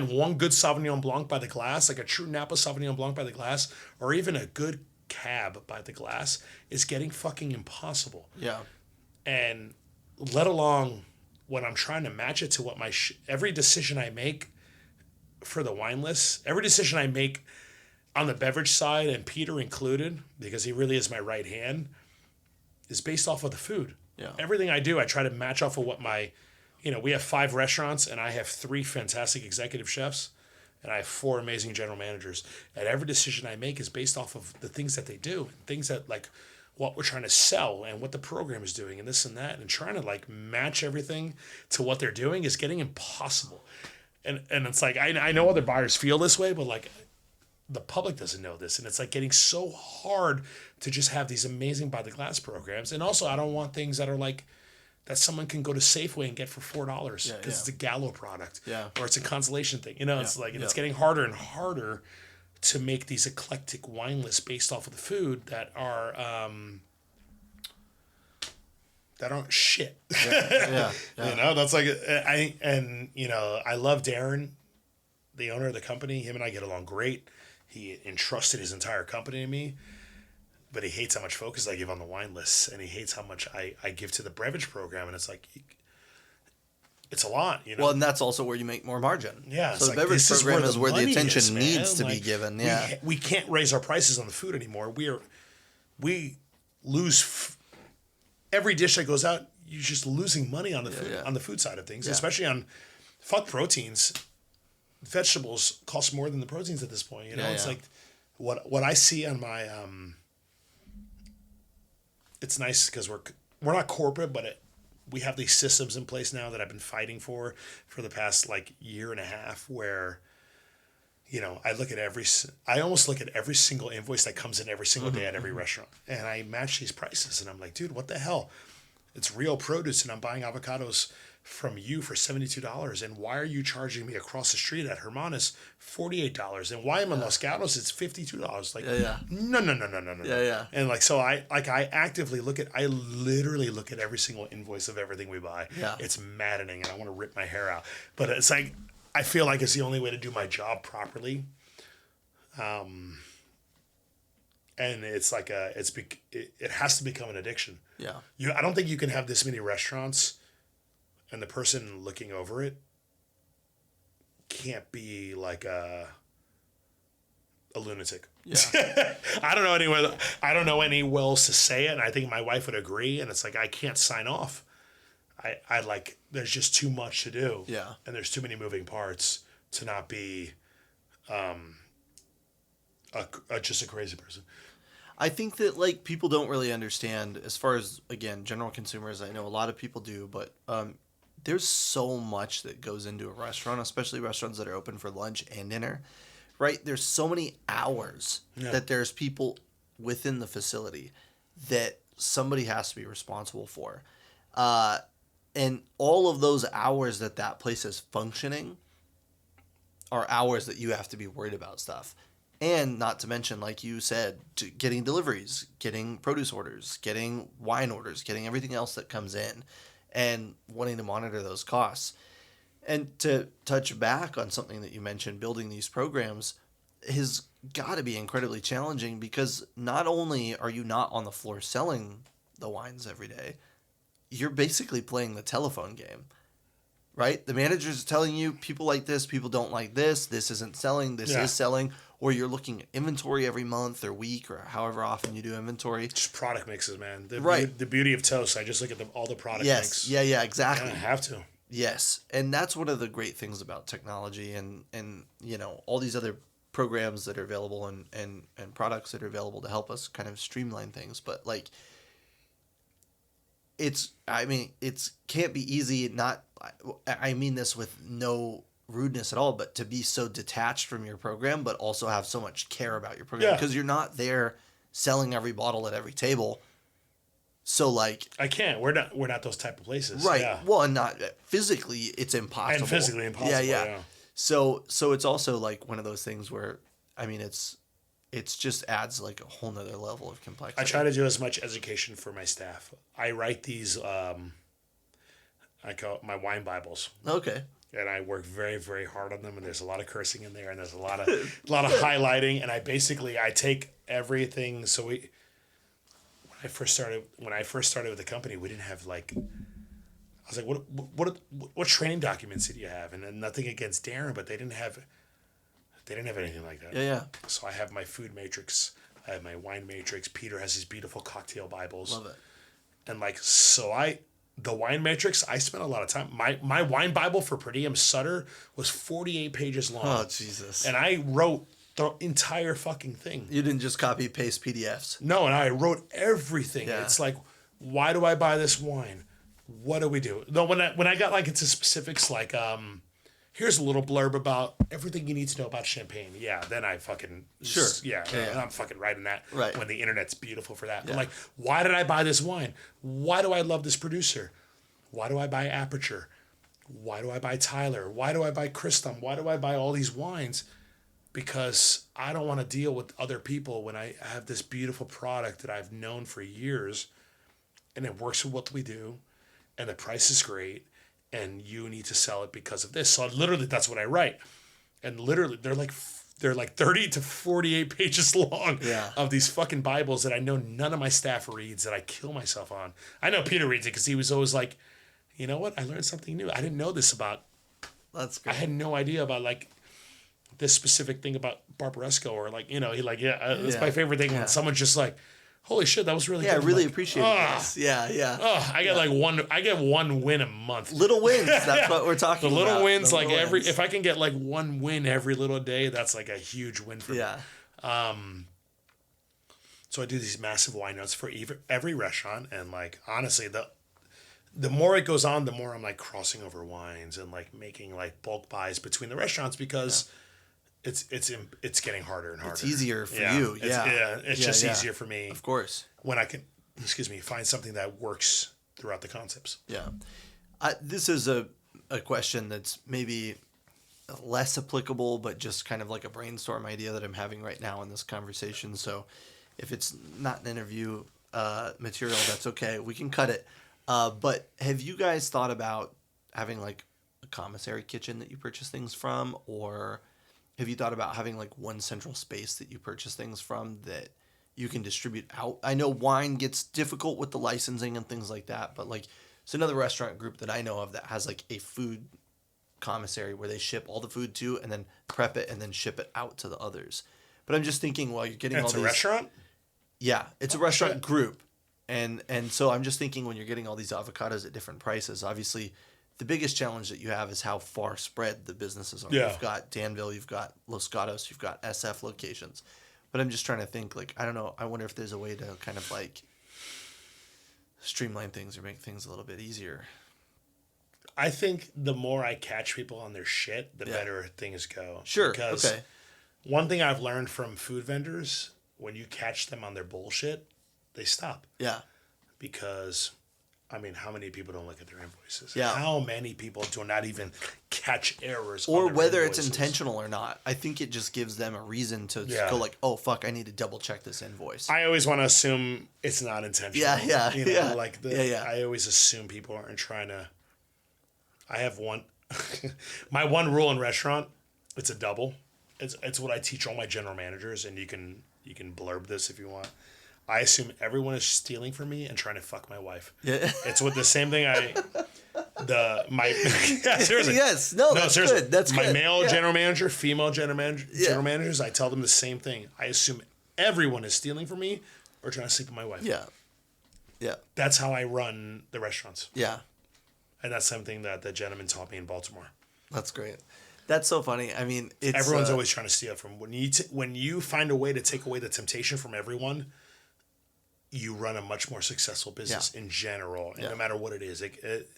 one good Sauvignon Blanc by the glass, like a true Napa Sauvignon Blanc by the glass, or even a good cab by the glass, is getting fucking impossible. Yeah. And let alone when I'm trying to match it to what every decision I make for the wine list, every decision I make on the beverage side, and Peter included, because he really is my right hand, is based off of the food. Yeah. Everything I do, I try to match off of what we have 5 restaurants, and I have 3 fantastic executive chefs, and I have 4 amazing general managers. And every decision I make is based off of the things that they do, and things that like what we're trying to sell and what the program is doing and this and that, and trying to like match everything to what they're doing is getting impossible. And it's like, I know other buyers feel this way, but like the public doesn't know this. And it's like getting so hard to just have these amazing by the glass programs. And also I don't want things that are like, that someone can go to Safeway and get for $4 because it's a Gallo product, or it's a Constellation thing. It's like, and it's getting harder and harder to make these eclectic wine lists based off of the food that aren't shit. That's like I love Darren, the owner of the company. Him and I get along great. He entrusted his entire company to me, but he hates how much focus I give on the wine lists, and he hates how much I give to the beverage program. And it's like, it's a lot, Well, and that's also where you make more margin. Yeah. So the beverage program is where the attention needs to be given. Yeah. We can't raise our prices on the food anymore. We lose every dish that goes out. You're just losing money on the food, on the food side of things, especially on fuck proteins. Vegetables cost more than the proteins at this point. It's like what I see on my it's nice because we're not corporate, but we have these systems in place now that I've been fighting for the past like year and a half, where I almost look at every single invoice that comes in every single day at every restaurant, and I match these prices, and I'm like, dude, what the hell? It's real produce, and I'm buying avocados from you for $72, and why are you charging me across the street at Hermanas $48, and why am I in Los Gatos it's $52? Like, no. And like, so I literally look at every single invoice of everything we buy. It's maddening, and I want to rip my hair out, but it's like, I feel like it's the only way to do my job properly. And it's like it has to become an addiction. I don't think you can have this many restaurants and the person looking over it can't be like a lunatic. I don't know any else to say it, and I think my wife would agree, and it's like, I can't sign off. I like, there's just too much to do. And there's too many moving parts to not be just a crazy person. I think that like people don't really understand, as far as, again, general consumers. I know a lot of people do, but there's so much that goes into a restaurant, especially restaurants that are open for lunch and dinner, right? There's so many hours that there's people within the facility that somebody has to be responsible for. And all of those hours that place is functioning are hours that you have to be worried about stuff. And not to mention, like you said, getting deliveries, getting produce orders, getting wine orders, getting everything else that comes in, and wanting to monitor those costs. And to touch back on something that you mentioned, building these programs has got to be incredibly challenging, because not only are you not on the floor selling the wines every day, you're basically playing the telephone game, right? The manager's telling you, people like this, people don't like this isn't selling, this is selling. Or you're looking at inventory every month or week or however often you do inventory. Just product mixes, man. The beauty of Toast, I just look at all the product mix. Yeah, exactly. I have to. Yes, and that's one of the great things about technology and all these other programs that are available and products that are available to help us kind of streamline things. But like, it can't be easy. I mean this with no rudeness at all, but to be so detached from your program, but also have so much care about your program, because you're not there selling every bottle at every table. So like, I can't. We're not those type of places, right? Yeah. Well, and not physically, it's impossible. And physically impossible. Yeah. So it's also like one of those things where, I mean, it's just adds like a whole nother level of complexity. I try to do as much education for my staff. I write these, I call it my wine Bibles. Okay. And I work very, very hard on them. And there's a lot of cursing in there, and there's a lot of highlighting. And I take everything. So when I first started with the company, we didn't have like. I was like, what training documents did you have? And then nothing against Darren, but they didn't have anything like that. Yeah. So I have my food matrix. I have my wine matrix. Peter has his beautiful cocktail Bibles. Love it. And like, the wine matrix, I spent a lot of time. My wine Bible for Per Diem Sutter was 48 pages long. Oh, Jesus. And I wrote the entire fucking thing. You didn't just copy paste PDFs. No, and I wrote everything. Yeah. It's like, why do I buy this wine? What do we do? No, when I got like into specifics, like here's a little blurb about everything you need to know about champagne. Yeah, then I fucking Sure. Yeah. I'm fucking writing that Right. when the internet's beautiful for that. Yeah. But like, why did I buy this wine? Why do I love this producer? Why do I buy Aperture? Why do I buy Tyler? Why do I buy Christum? Why do I buy all these wines? Because I don't want to deal with other people when I have this beautiful product that I've known for years, and it works with what we do, and the price is great, and you need to sell it because of this. So literally, that's what I write. And literally, they're like 30 to 48 pages long of these fucking Bibles that I know none of my staff reads, that I kill myself on. I know Peter reads it because he was always like, you know what? I learned something new. I didn't know this about. That's great. I had no idea about like this specific thing about Barbaresco, or like, you know, that's my favorite thing when someone's just like, holy shit, that was really good. I I'm really like, appreciate this. Yeah. I get one win a month. Little wins. That's what we're talking The about. little wins, The like little wins. if I can get like one win every little day, that's like a huge win for me. So I do these massive wine notes for every restaurant, and like honestly, the more it goes on, the more I'm like crossing over wines and like making like bulk buys between the restaurants, because it's getting harder and harder. It's easier for you. It's just easier for me. Of course. When I can, find something that works throughout the concepts. Yeah. This is a question that's maybe less applicable, but just kind of like a brainstorm idea that I'm having right now in this conversation. So if it's not an interview material, that's okay. We can cut it. But have you guys thought about having like a commissary kitchen that you purchase things from, or have you thought about having like one central space that you purchase things from that you can distribute out? I know wine gets difficult with the licensing and things like that, but like it's another restaurant group that I know of that has like a food commissary where they ship all the food to and then prep it and then ship it out to the others. But I'm just thinking, while you're getting all these... It's a restaurant? Yeah, it's a restaurant group. And so I'm just thinking, when you're getting all these avocados at different prices, obviously the biggest challenge that you have is how far spread the businesses are. Yeah. You've got Danville, you've got Los Gatos, you've got SF locations. But I'm just trying to think, like, I don't know, I wonder if there's a way to kind of like streamline things or make things a little bit easier. I think the more I catch people on their shit, the better things go. Sure. Because okay. One thing I've learned from food vendors, when you catch them on their bullshit, they stop. Yeah. Because, I mean, how many people don't look at their invoices? Yeah. How many people do not even catch errors or on their whether invoices? it's intentional or not? I think it just gives them a reason to go like, oh, fuck, I need to double check this invoice. I always want to assume it's not intentional. Yeah. You know, yeah. like I always assume people aren't trying to. I have one. My one rule in restaurant, it's a double. It's what I teach all my general managers, and you can blurb this if you want. I assume everyone is stealing from me and trying to fuck my wife. Yeah. It's with the same thing yeah, seriously. Yes. No, that's seriously. good. That's my good. male general manager, female general managers, I tell them the same thing. I assume everyone is stealing from me or trying to sleep with my wife. Yeah. Yeah. That's how I run the restaurants. Yeah. And that's something that the gentleman taught me in Baltimore. That's great. That's so funny. I mean, it's everyone's always trying to steal from when you find a way to take away the temptation from everyone, you run a much more successful business in general, and no matter what it is. It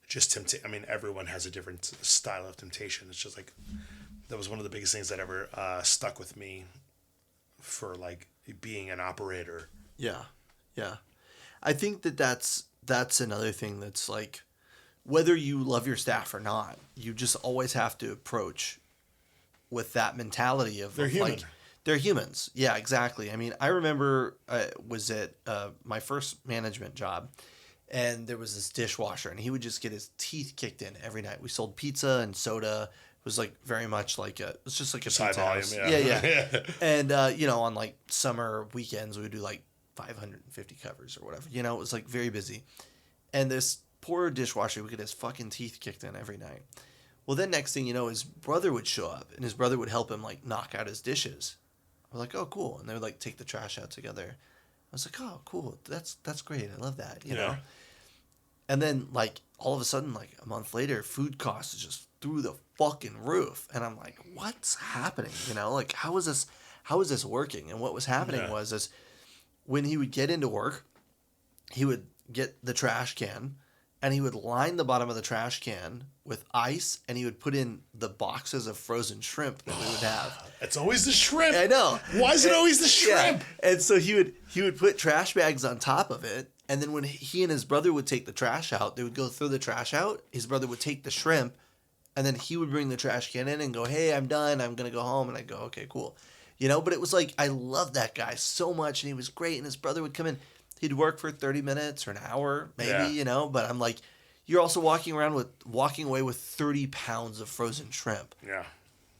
just I mean, everyone has a different style of temptation. It's just like that was one of the biggest things that ever stuck with me for like being an operator. Yeah. I think that's another thing that's like whether you love your staff or not, you just always have to approach with that mentality of They're human. like they're humans. Yeah, exactly. I mean, I remember I was at my first management job, and there was this dishwasher, and he would just get his teeth kicked in every night. We sold pizza and soda. It was like very much like it was just like a High pizza volume, house. yeah. Yeah. And you know, on like summer weekends, we would do like 550 covers or whatever. You know, it was like very busy. And this poor dishwasher would get his fucking teeth kicked in every night. Well, then next thing you know, his brother would show up, and his brother would help him like knock out his dishes. We're like, oh, cool, and they would like take the trash out together. I was like, oh, cool, that's great, I love that, you know. And then like all of a sudden, like a month later, food costs is just through the fucking roof, and I'm like, what's happening? You know, like how is this working? And what was happening was is when he would get into work, he would get the trash can, and he would line the bottom of the trash can with ice, and he would put in the boxes of frozen shrimp that we would have. It's always the shrimp. I know. Why is it always the shrimp? Yeah. And so he would put trash bags on top of it, and then when he and his brother would take the trash out, they would go throw the trash out. His brother would take the shrimp, and then he would bring the trash can in and go, "Hey, I'm done. I'm gonna go home." And I'd go, "Okay, cool." You know, but it was like I loved that guy so much, and he was great. And his brother would come in. He'd work for 30 minutes or an hour, maybe, you know. But I'm like, you're also walking away with 30 pounds of frozen shrimp. Yeah.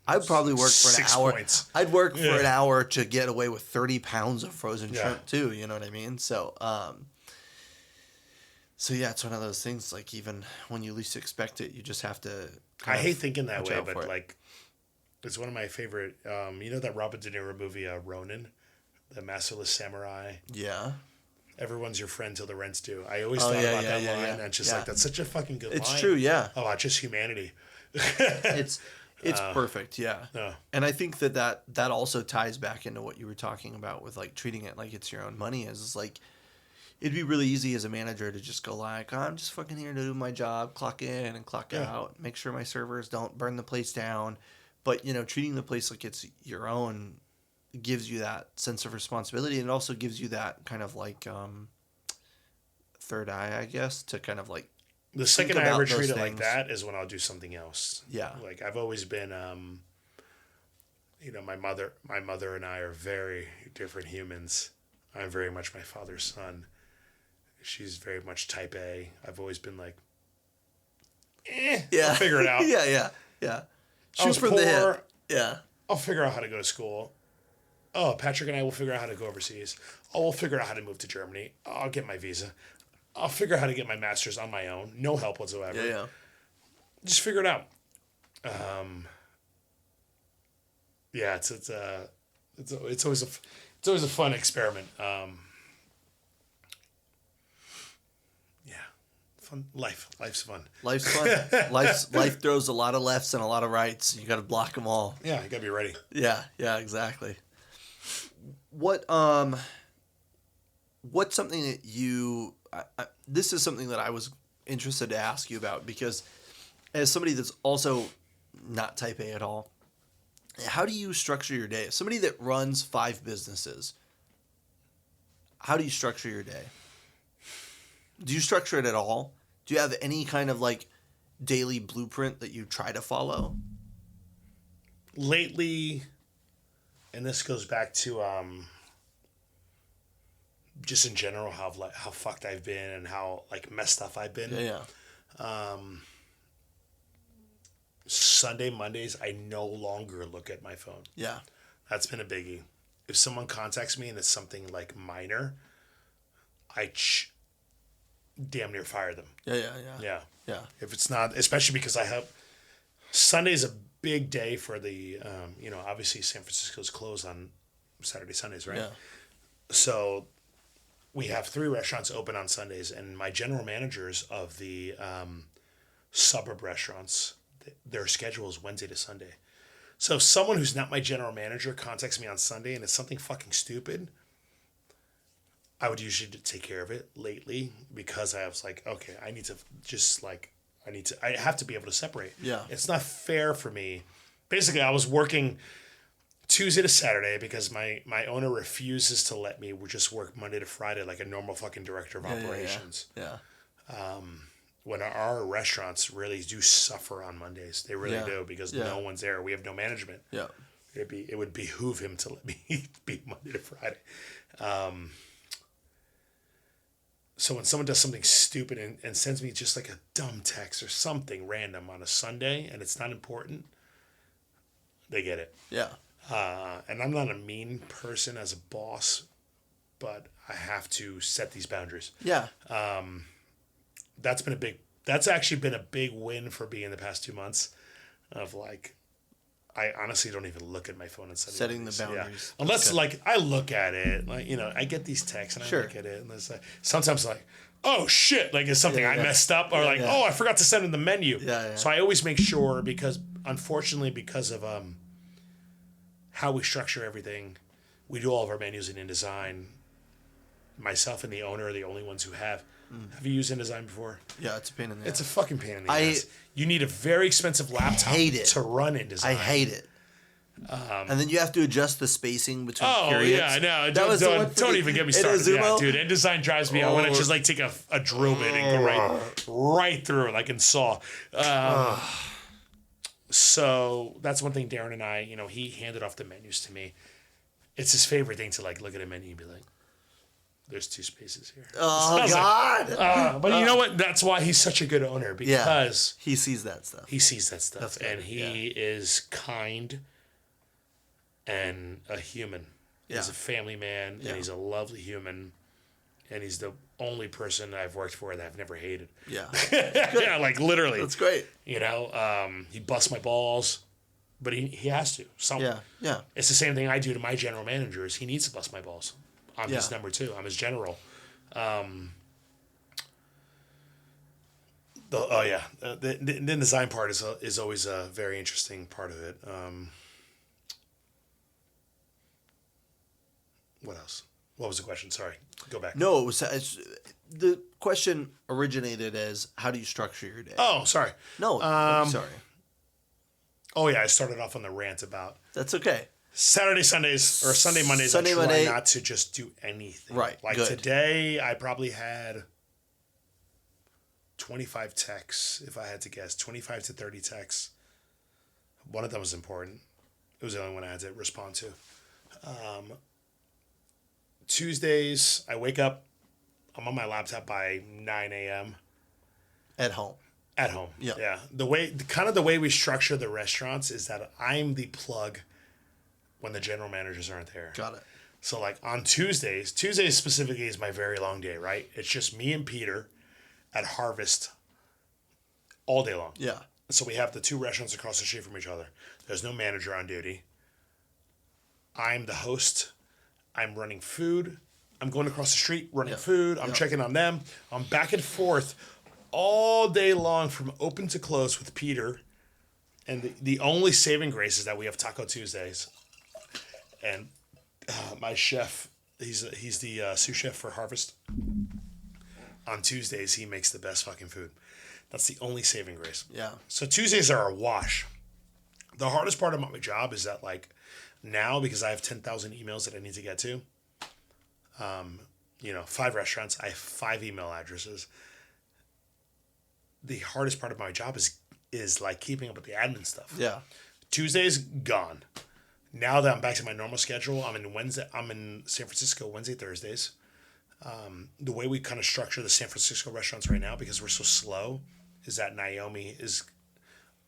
I'd probably work for an 6 hour. points. I'd work for an hour to get away with 30 pounds of frozen Yeah. shrimp too. You know what I mean? So yeah, it's one of those things. Like even when you least expect it, you just have to. I hate thinking that watch way, out for but it. like, it's one of my favorite. You know that Robert De Niro movie, Ronin, the Masterless Samurai. Yeah. Everyone's your friend till the rent's due. I always Oh, thought yeah, about yeah, that yeah, line. yeah. And it's just Yeah. like that's such a fucking good It's line. true. Yeah. About just humanity. It's perfect. Yeah. Yeah. And I think that also ties back into what you were talking about with like treating it like it's your own money. Is like it'd be really easy as a manager to just go like, oh, I'm just fucking here to do my job, clock in and clock out, make sure my servers don't burn the place down. But, you know, treating the place like it's your own gives you that sense of responsibility, and it also gives you that kind of like third eye, I guess, to kind of like The second I about ever those treat it like things. that is when I'll do something else. Yeah. Like I've always been, you know, my mother and I are very different humans. I'm very much my father's son. She's very much type A. I've always been like, yeah, I'll figure it out. yeah. I Shoot was from the poor. hip. Yeah. I'll figure out how to go to school. Oh, Patrick and I will figure out how to go overseas. Oh, we'll figure out how to move to Germany. Oh, I'll get my visa. I'll figure out how to get my master's on my own. No help whatsoever. Yeah. Just figure it out. Yeah, it's always a fun experiment. Yeah, fun life's fun. Life's fun. Life throws a lot of lefts and a lot of rights. You got to block them all. Yeah, you gotta be ready. Yeah, exactly. What's something that you? This is something that I was interested to ask you about, because as somebody that's also not type A at all, how do you structure your day? As somebody that runs 5 businesses, how do you structure your day? Do you structure it at all? Do you have any kind of like daily blueprint that you try to follow? Lately, and this goes back to just in general how fucked I've been and how like messed up I've been. Yeah. Sunday, Mondays, I no longer look at my phone. Yeah. That's been a biggie. If someone contacts me and it's something like minor, I damn near fire them. Yeah. If it's not, especially because I have Sunday's a big day for the, obviously San Francisco's closed on Saturday, Sundays, right? Yeah. So we have 3 restaurants open on Sundays, and my general managers of the suburb restaurants, their schedule is Wednesday to Sunday. So if someone who's not my general manager contacts me on Sunday and it's something fucking stupid, I would usually take care of it lately, because I was like, okay, I have to be able to separate. Yeah. It's not fair for me. Basically, I was working Tuesday to Saturday because my owner refuses to let me just work Monday to Friday like a normal fucking director of operations. Yeah. when our restaurants really do suffer on Mondays. They really Yeah. do because Yeah. no one's there. We have no management. Yeah. It would behoove him to let me be Monday to Friday. So when someone does something stupid and sends me just like a dumb text or something random on a Sunday and it's not important, they get it. Yeah. And I'm not a mean person as a boss, but I have to set these boundaries. Yeah. That's actually been a big win for me in the past 2 months of like, I honestly don't even look at my phone and Setting the boundaries. Yeah. Unless like I look at it, like, you know, I get these texts and I Sure. look at it and it's like, sometimes like, oh shit, like it's something I messed up or like, yeah. oh, I forgot to send in the menu. Yeah. So I always make sure because unfortunately because of how we structure everything, we do all of our menus in InDesign. Myself and the owner are the only ones who have. Have you used InDesign before? Yeah, it's a pain in the It's a ass. fucking pain in the ass. You need a very expensive laptop hate it. to run InDesign. I hate it. And then you have to adjust the spacing between periods. Yeah, I know. That was the one for Don't the- even get me in started. Yeah, Azumo? dude, InDesign drives me. I want to just like take a drill bit and go right through it, like in Saw. So that's one thing Darren and I, you know, he handed off the menus to me. It's his favorite thing to like look at a menu and be like, there's 2 spaces here. Oh, God. But you know what? That's why he's such a good owner because He sees that stuff. he sees that stuff That's and good, he is kind and a human. Yeah. He's a family man and he's a lovely human and he's the only person I've worked for that I've never hated. Yeah. Yeah, like literally. That's great. You know, he busts my balls, but he has to. Yeah. It's the same thing I do to my general managers. He needs to bust my balls. I'm his number 2. I'm his general. The design part is always a very interesting part of it. What else? What was the question? Sorry, go back. No, the question originated as how do you structure your day? Oh, sorry. No, I'm sorry. Oh yeah, I started off on the rant about That's okay. Saturday, Sundays, or Sunday, Mondays. Sunday, I try Monday. not to just do anything. Right, Like good. today, I probably had 25 texts, if I had to guess, 25 to 30 texts. One of them was important. It was the only one I had to respond to. Tuesdays, I wake up. I'm on my laptop by 9 a.m. At home. At home. Yeah. Yeah. The way we structure the restaurants is that I'm the plug when the general managers aren't there. Got it. So like on Tuesdays specifically is my very long day, right? It's just me and Peter at Harvest all day long. Yeah. So we have the 2 restaurants across the street from each other. There's no manager on duty. I'm the host. I'm running food. I'm going across the street running food. I'm checking on them. I'm back and forth all day long from open to close with Peter. And the only saving grace is that we have Taco Tuesdays. And my chef, he's the sous chef for Harvest. On Tuesdays, he makes the best fucking food. That's the only saving grace. Yeah. So Tuesdays are a wash. The hardest part about my job is that like now, because I have 10,000 emails that I need to get to, 5 restaurants, I have 5 email addresses. The hardest part of my job is like keeping up with the admin stuff. Yeah. Tuesdays gone. Now that I'm back to my normal schedule, I'm in San Francisco Wednesday, Thursdays. The way we kind of structure the San Francisco restaurants right now, because we're so slow, is that Naomi is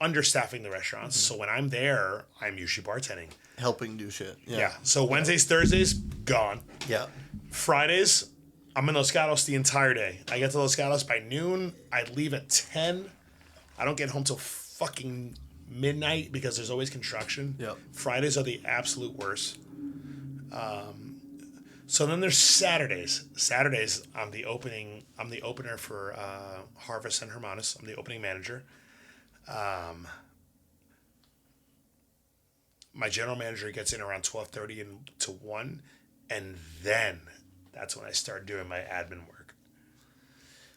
understaffing the restaurants. Mm-hmm. So when I'm there, I'm usually bartending. Helping do shit. Yeah. So Wednesdays, Thursdays, gone. Yeah. Fridays, I'm in Los Gatos the entire day. I get to Los Gatos by noon. I leave at 10. I don't get home till fucking midnight because there's always construction. Yep. Fridays are the absolute worst. So then there's Saturdays. Saturdays, I'm the opener for Harvest and Hermanos. I'm the opening manager. My general manager gets in around 12:30 to 1, and then that's when I start doing my admin work.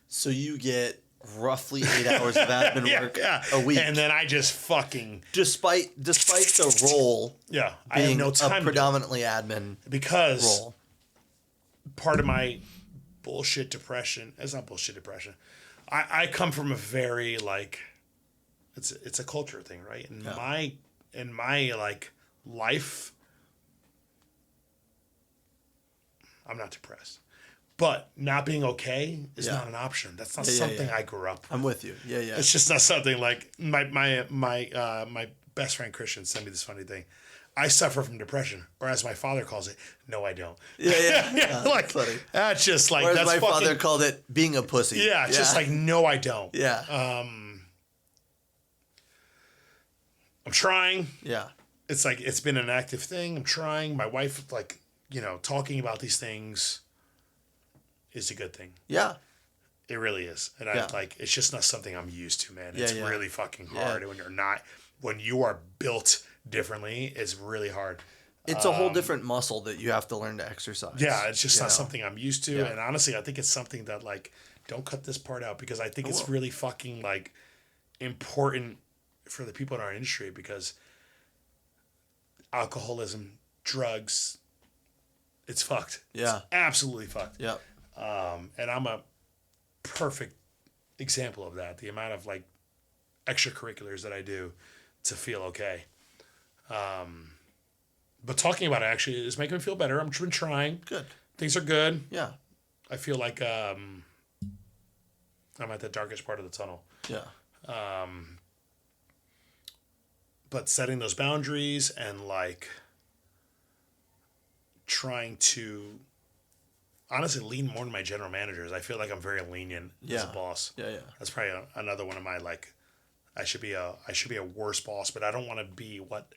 So you get roughly 8 hours of admin work a week. And then I just fucking... Despite the role I have no time a predominantly admin because role. Part of my bullshit depression... It's not bullshit depression. I come from a very like, it's a culture thing, right? In my like life, I'm not depressed. But not being okay is not an option. That's not something I grew up with. I'm with you. Yeah, yeah. It's just not something like my best friend Christian sent me this funny thing. I suffer from depression, or as my father calls it, no, I don't. Yeah. Like Funny. that's just like Or as that's my fucking, father called it, being a pussy. yeah, just like no, I don't. Yeah. I'm trying. Yeah. It's like it's been an active thing. I'm trying. My wife, like, talking about these things is a good thing. Yeah. It really is. And Yeah. it's just not something I'm used to, man. It's Yeah. really fucking hard. Yeah. When you are built differently, it's really hard. It's a whole different muscle that you have to learn to exercise. Yeah, it's just not something I'm used to. Yeah. And honestly, I think it's something that, like, don't cut this part out because I think it's will. really fucking, like, important for the people in our industry because alcoholism, drugs, it's fucked. Yeah. It's absolutely fucked. Yeah. And I'm a perfect example of that. The amount of, like, extracurriculars that I do to feel okay. But talking about it actually is making me feel better. I'm trying. Good. Things are good. Yeah. I feel like I'm at the darkest part of the tunnel. Yeah. But setting those boundaries and like trying to honestly lean more on my general managers. I feel like I'm very lenient as a boss. Yeah. Yeah. That's probably another one of my like. I should be a worse boss, but I don't want to be what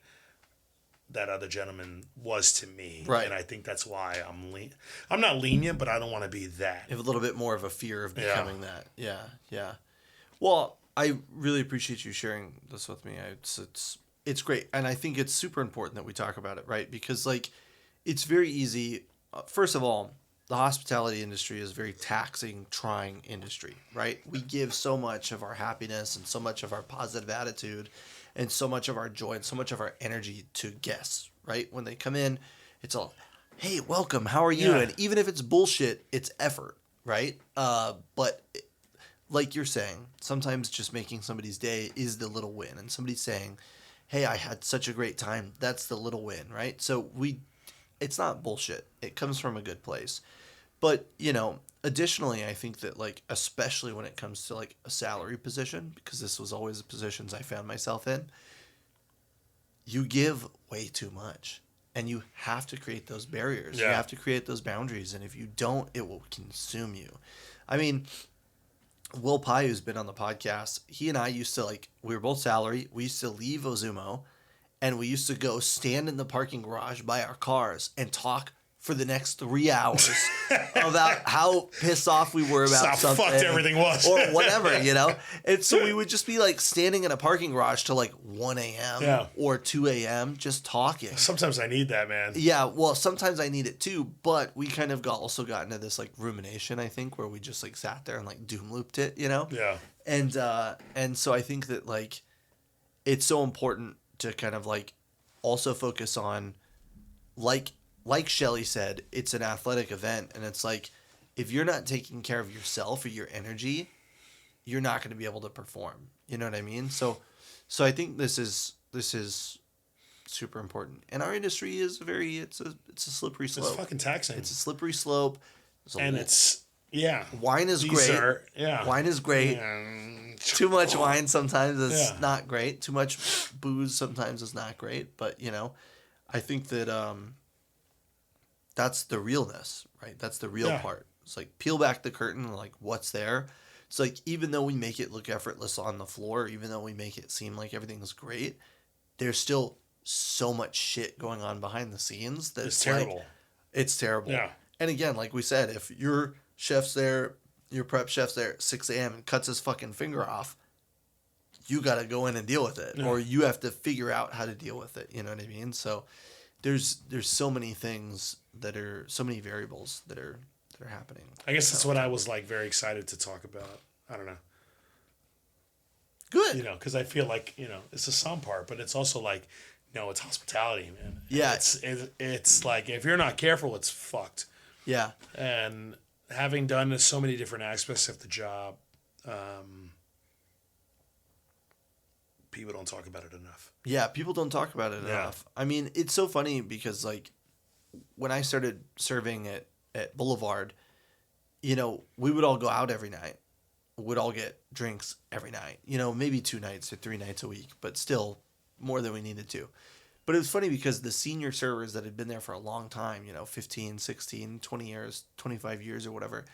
that other gentleman was to me. Right. And I think that's why I'm not lenient, but I don't want to be that. You have a little bit more of a fear of becoming that. Yeah. Yeah. Well, I really appreciate you sharing this with me. It's great. And I think it's super important that we talk about it, right? Because like, it's very easy. First of all, the hospitality industry is a very taxing, trying industry, right? We give so much of our happiness and so much of our positive attitude and so much of our joy and so much of our energy to guests, right? When they come in, it's all, hey, welcome, how are you? Yeah. And even if it's bullshit, it's effort, right? But like you're saying, sometimes just making somebody's day is the little win. And somebody saying, hey, I had such a great time, that's the little win, right? So it's not bullshit. It comes from a good place. But, additionally, I think that, like, especially when it comes to, like, a salary position, because this was always the positions I found myself in, you give way too much. And you have to create those barriers. Yeah. You have to create those boundaries. And if you don't, it will consume you. I mean, Will Pye, who's been on the podcast, he and I used to, like, we were both salary. We used to leave Ozumo. And we used to go stand in the parking garage by our cars and talk for the next 3 hours about how pissed off we were about something. How fucked everything was. Or whatever, And so we would just be like standing in a parking garage till like 1 a.m. or 2 a.m. just talking. Sometimes I need that, man. Yeah, well, sometimes I need it too, but we kind of also got into this like rumination, I think, where we just like sat there and like doom looped it, Yeah. And so I think that like it's so important to kind of like also focus on like Shelly said, it's an athletic event, and it's like if you're not taking care of yourself or your energy, you're not going to be able to perform. You know what I mean? So I think this is super important. And our industry is it's a slippery slope. It's fucking taxing. It's a slippery slope. Wine is great. Wine is great. Too much wine sometimes is not great. Too much booze sometimes is not great. But, I think that that's the realness, right? That's the real part. It's like peel back the curtain, like what's there. It's like even though we make it look effortless on the floor, even though we make it seem like everything's great, there's still so much shit going on behind the scenes that it's terrible. It's terrible. Yeah. And again, like we said, if your chef's there, your prep chef's there at 6 a.m. and cuts his fucking finger off, you got to go in and deal with it. Yeah. Or you have to figure out how to deal with it. You know what I mean? So there's so many things so many variables that are happening. I guess that's what I was like very excited to talk about. I don't know. Good. Because I feel like, it's the some part, but it's also like, it's hospitality, man. Yeah. It's like, if you're not careful, it's fucked. Yeah. And having done so many different aspects of the job, People don't talk about it enough. Yeah, people don't talk about it enough. I mean, it's so funny because like when I started serving at Boulevard, you know, we would all go out every night. We'd all get drinks every night. You know, maybe 2 nights or 3 nights a week, but still more than we needed to. But it was funny because the senior servers that had been there for a long time, you know, 15, 16, 20 years, 25 years or whatever,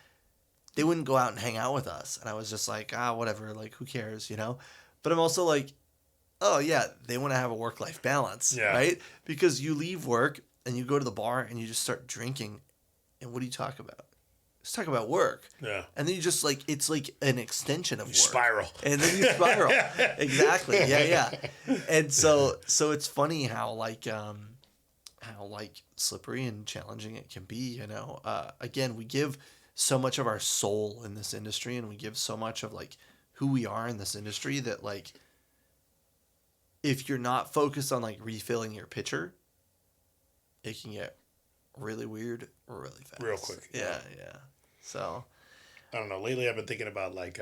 they wouldn't go out and hang out with us. And I was just like, whatever, like, who cares, you know? But I'm also like, oh, yeah, they want to have a work-life balance, right? Because you leave work and you go to the bar and you just start drinking. And what do you talk about? Just talk about work. Yeah. And then you just like, it's like an extension of work. Spiral. And then you spiral. Exactly. Yeah. And so it's funny how slippery and challenging it can be, you know. Again, we give so much of our soul in this industry and we give so much of like who we are in this industry that like if you're not focused on like refilling your pitcher, it can get really weird really fast. Real quick. Yeah. So I don't know. Lately I've been thinking about like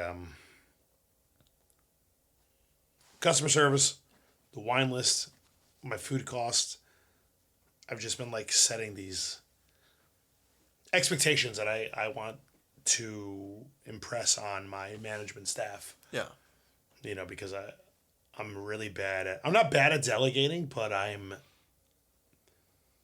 customer service, the wine list, my food costs. I've just been like setting these expectations that I want to impress on my management staff. Yeah. You know, because I'm really I'm not bad at delegating, but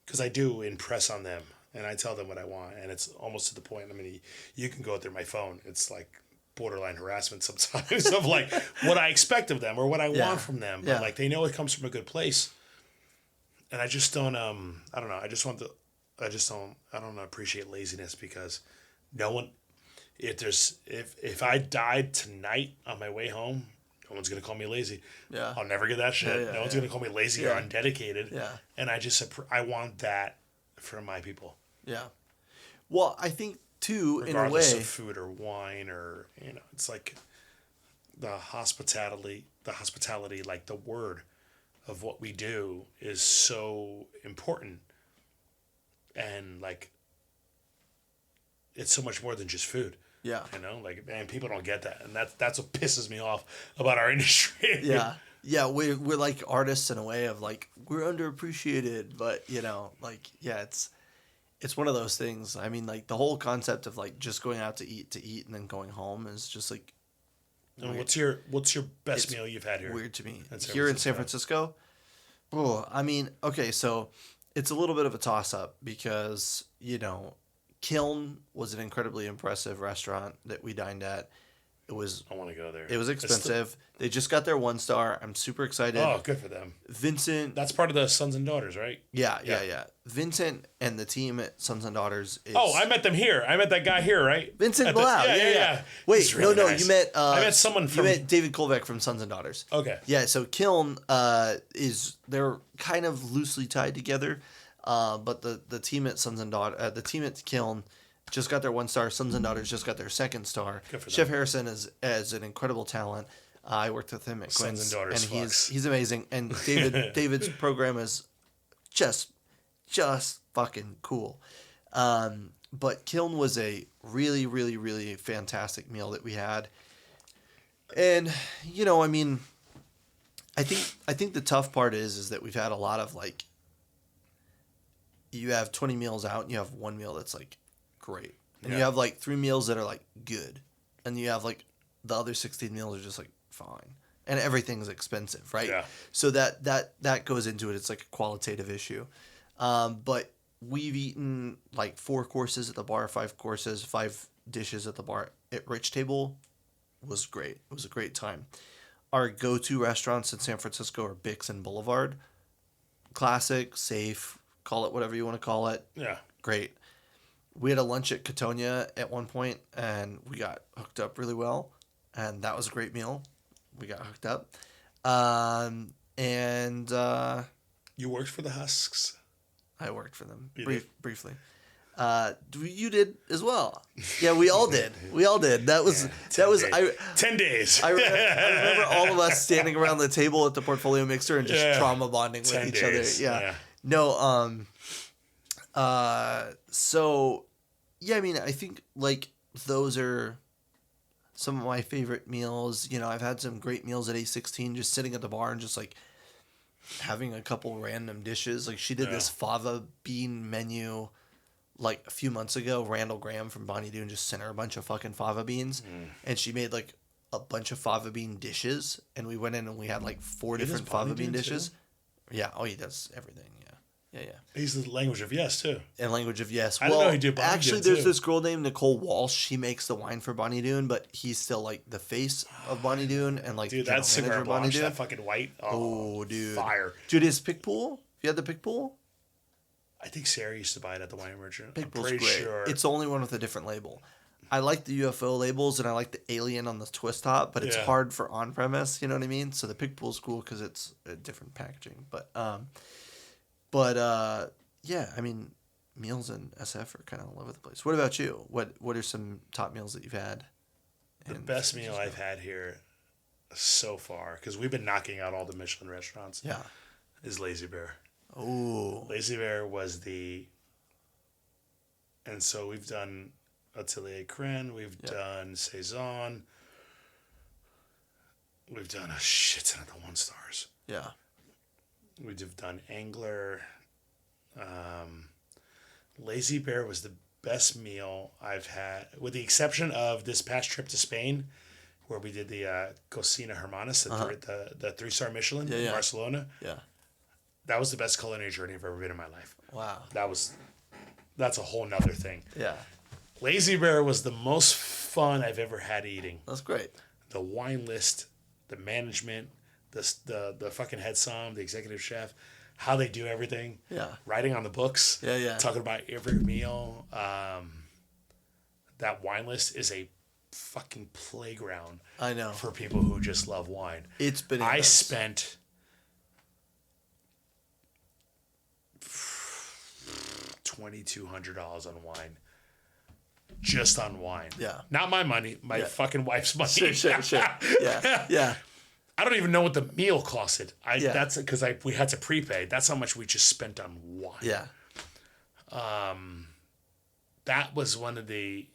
because I do impress on them and I tell them what I want. And it's almost to the point, I mean, you can go through my phone. It's like borderline harassment sometimes of like what I expect of them or what I want from them. But like, they know it comes from a good place. And I just don't, I don't know. I don't appreciate laziness because no one, if I died tonight on my way home, no one's going to call me lazy. Yeah. I'll never get that shit. No one's going to call me lazy or undedicated. Yeah. And I want that for my people. Yeah. Well, I think too, Regardless in a way, of food or wine or, you know, it's like the hospitality, like the word of what we do is so important. And like, it's so much more than just food. Yeah. You know, like, man, people don't get that. And that's what pisses me off about our industry. Yeah. Yeah. We're like artists in a way of like, we're underappreciated, but you know, like, yeah, it's one of those things. I mean, like the whole concept of like just going out to eat and then going home is just like, and what's your best meal you've had here? Weird to me. Here in San Francisco? Oh, I mean, okay, so it's a little bit of a toss-up because, you know, Kiln was an incredibly impressive restaurant that we dined at. I want to go there. It was expensive. They just got their 1-star. I'm super excited. Oh, good for them. Vincent. That's part of the Sons and Daughters, right? Yeah. Vincent and the team at Sons and Daughters is... Oh, I met them here. I met that guy here, right? Vincent Blau. Yeah. Wait, really no, nice. you met... I met someone from... You met David Kolbeck from Sons and Daughters. Okay. Yeah, so Kiln they're kind of loosely tied together, but the team at Sons and Daughters... the team at Kiln just got their 1-star. Sons and Daughters just got their 2nd-star. Chef Harrison is an incredible talent. I worked with him at Quinn's, Sons and Daughters, and he's amazing. And David's program is just fucking cool. But Kiln was a really, really, really fantastic meal that we had. And you know, I mean, I think the tough part is that we've had a lot of like, you have 20 meals out and you have one meal that's like great. And you have like 3 meals that are like good. And you have like the other 16 meals are just like fine. And everything's expensive, right? Yeah. So that goes into it. It's like a qualitative issue. But we've eaten like 4 courses at the bar, 5 courses, 5 dishes at the bar at Rich Table. Was great. It was a great time. Our go-to restaurants in San Francisco are Bix and Boulevard. Classic, safe, call it whatever you want to call it. Yeah. Great. We had a lunch at Catonia at one point, and we got hooked up really well, and that was a great meal. We got hooked up. You worked for the Husks? I worked for them briefly. You did as well. Yeah, we all did. That was 10 days. I remember all of us standing around the table at the Portfolio Mixer and just trauma bonding with each other. Yeah. No. So, yeah. I mean, I think like those are some of my favorite meals. You know, I've had some great meals at A16, just sitting at the bar and just like having a couple random dishes. Like she did this fava bean menu like a few months ago. Randall Graham from Bonnie Doon just sent her a bunch of fucking fava beans, and she made like a bunch of fava bean dishes, and we went in and we had like four different fava bean dishes. Too? Yeah. Oh, he does everything. Yeah. He's the language of yes too. And language of yes. I didn't know he did Bonnie actually, Doon, there's this girl named Nicole Walsh. She makes the wine for Bonnie Doon, but he's still like the face of Bonnie Doon and like dude, that cigar blanche, that fucking white. Oh, dude, fire. Dude, his pick pool. You had the pick pool. I think Sarah used to buy it at the wine merchant. Pick pool's great. Sure. It's the only one with a different label. I like the UFO labels and I like the alien on the twist top, but it's hard for on premise. You know what I mean? So the pick pool's cool because it's a different packaging. Yeah, I mean, meals in SF are kind of all over the place. What about you? What are some top meals that you've had? The best meal I've had here so far, because we've been knocking out all the Michelin restaurants. Yeah, is Lazy Bear. Oh, Lazy Bear was and so we've done Atelier Cren, we've done Saison, we've done a shit ton of the 1 stars. Yeah, we've done Angler. Lazy Bear was the best meal I've had, with the exception of this past trip to Spain, where we did the Cocina Hermanas, the 3-star Michelin in Barcelona. Yeah, that was the best culinary journey I've ever been in my life. Wow, that's a whole nother thing. Yeah, Lazy Bear was the most fun I've ever had eating. That's great. The wine list, the management, the fucking head som, the executive chef. How they do everything. Yeah. Writing on the books. Yeah. Talking about every meal. That wine list is a fucking playground. I know. For people who just love wine. It's been. I spent $2,200 on wine. Just on wine. Yeah. Not my money. My fucking wife's money. Sure. Yeah. I don't even know what the meal costed. That's because we had to prepay. That's how much we just spent on wine. Yeah. That was one of the,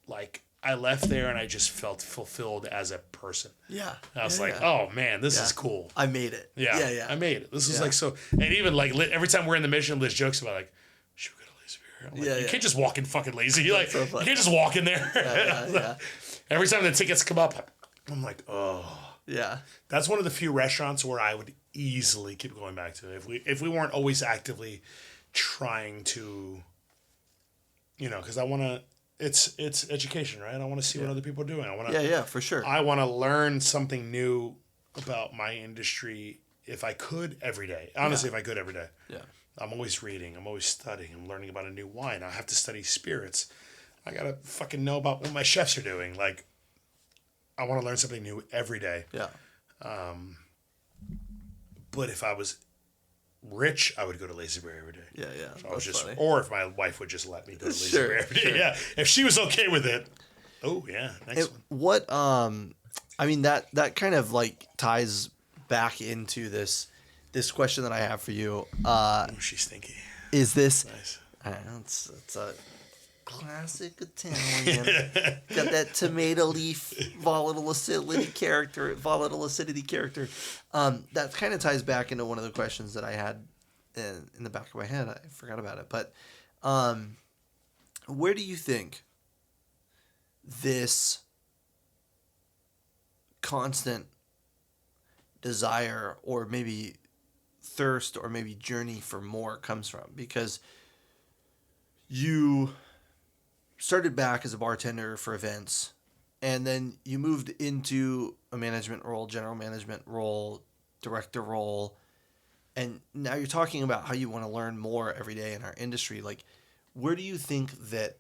like, I left there and I just felt fulfilled as a person. Yeah. I was like, oh man, this is cool. I made it. Yeah. I made it. This was like so, and even like every time we're in the mission, Liz jokes about like, should we go to Lazy Bear? I'm like, you can't just walk in fucking Lazy. Like, so you can't just walk in there. Yeah. Every time the tickets come up, I'm like, oh. Yeah. That's one of the few restaurants where I would easily keep going back to if we weren't always actively trying to, because I want to. It's education, right? I want to see what other people are doing. I want to. Yeah, for sure. I want to learn something new about my industry if I could every day. Honestly, if I could every day. Yeah. I'm always reading. I'm always studying. I'm learning about a new wine. I have to study spirits. I gotta fucking know about what my chefs are doing. Like, I want to learn something new every day. Yeah. But if I was rich, I would go to Lazy Bear every day. Yeah. So I was just, or if my wife would just let me go to Lazy Bear every day. Sure. Yeah. If she was okay with it. Oh yeah. Next one. What? I mean that kind of like ties back into this question that I have for you. She's stinky. Is this? Nice. It's a classic Italian. Got that tomato leaf volatile acidity character. That kind of ties back into one of the questions that I had in the back of my head. I forgot about it. But where do you think this constant desire or maybe thirst or maybe journey for more comes from? Because you started back as a bartender for events, and then you moved into a management role, general management role, director role, and now you're talking about how you want to learn more every day in our industry. Like, where do you think that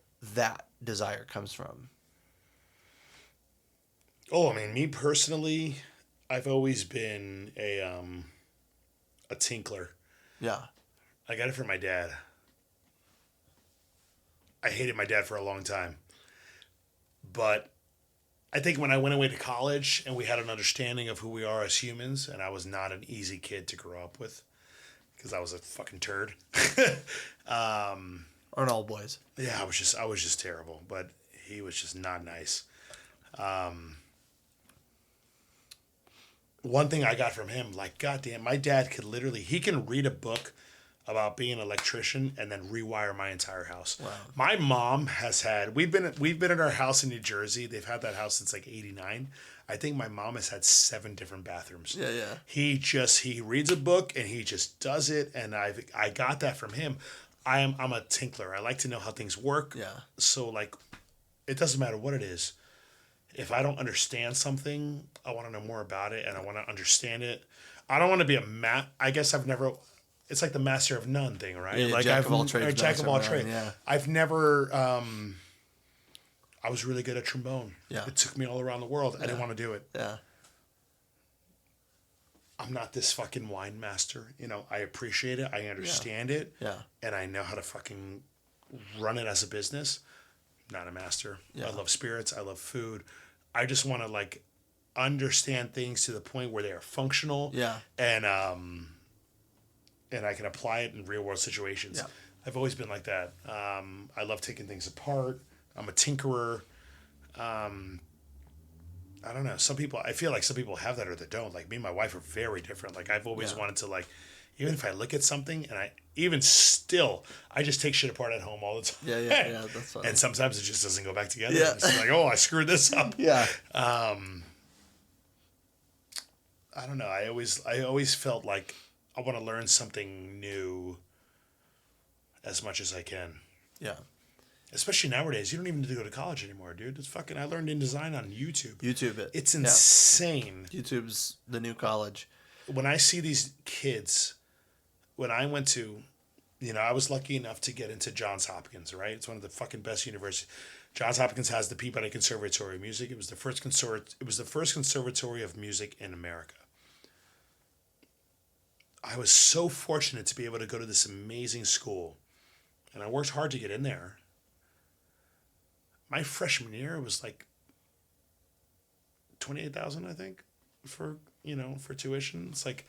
desire comes from? Oh, I mean, me personally, I've always been a tinkler. Yeah. I got it from my dad. I hated my dad for a long time. But I think when I went away to college and we had an understanding of who we are as humans, and I was not an easy kid to grow up with because I was a fucking turd. Aren't all boys? Yeah, I was just terrible, but he was just not nice. One thing I got from him, like, goddamn, my dad could literally, he can read a book about being an electrician and then rewire my entire house. Wow. My mom has had, we've been at our house in New Jersey. They've had that house since like 89. I think my mom has had 7 different bathrooms. Yeah, yeah. He reads a book and he just does it. And I got that from him. I'm a tinkler. I like to know how things work. Yeah. So like, it doesn't matter what it is. If I don't understand something, I want to know more about it and I want to understand it. I don't want to be I guess I've never, it's like the master of none thing, right? Yeah, like jack of all trades, or jack of all master of trades. none, yeah. I've never, I was really good at trombone. Yeah. It took me all around the world. I didn't want to do it. Yeah. I'm not this fucking wine master. You know, I appreciate it. I understand it. Yeah. And I know how to fucking run it as a business. Not a master. Yeah. I love spirits. I love food. I just want to like understand things to the point where they are functional. Yeah. And I can apply it in real world situations. Yeah. I've always been like that. I love taking things apart. I'm a tinkerer. I don't know. I feel like some people have that or they don't. Like me and my wife are very different. Like I've always wanted to like, even if I look at something and I just take shit apart at home all the time. Yeah. That's fine. And sometimes it just doesn't go back together. Yeah. It's like, oh, I screwed this up. Yeah. I don't know. I always felt like I want to learn something new as much as I can. Yeah. Especially nowadays, you don't even need to go to college anymore, dude. It's fucking. I learned InDesign on YouTube. YouTube it. It's insane. Yeah. YouTube's the new college. When I see these kids, when I went to, I was lucky enough to get into Johns Hopkins, right? It's one of the fucking best universities. Johns Hopkins has the Peabody Conservatory of Music. It was the first conservatory of music in America. I was so fortunate to be able to go to this amazing school, and I worked hard to get in there. My freshman year was like $28,000, I think, for tuition. It's like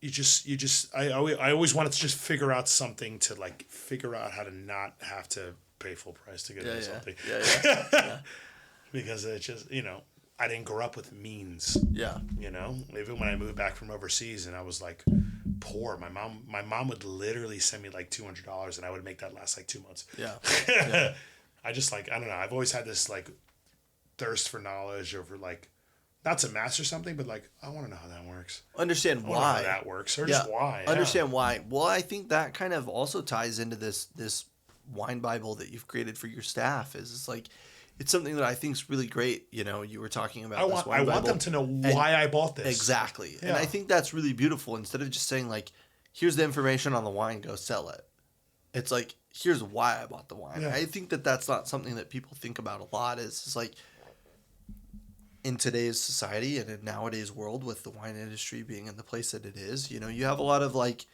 I always wanted to just figure out something to like figure out how to not have to pay full price to get into something. Yeah. Because it just, I didn't grow up with means. Yeah. Even when I moved back from overseas and I was like poor, my mom would literally send me like $200 and I would make that last like 2 months. Yeah. I just like, I don't know. I've always had this like thirst for knowledge over like, not to master something, but like, I want to know how that works. Understand I wanna know why how that works, or just why. Understand why. Well, I think that kind of also ties into this wine Bible that you've created for your staff. It's like, it's something that I think is really great. You were talking about this wine Bible. I want them to know why I bought this. Exactly. Yeah. And I think that's really beautiful. Instead of just saying like, here's the information on the wine, go sell it. It's like, here's why I bought the wine. Yeah. I think that that's not something that people think about a lot. It's just like, in today's society and in nowadays world with the wine industry being in the place that it is, you have a lot of like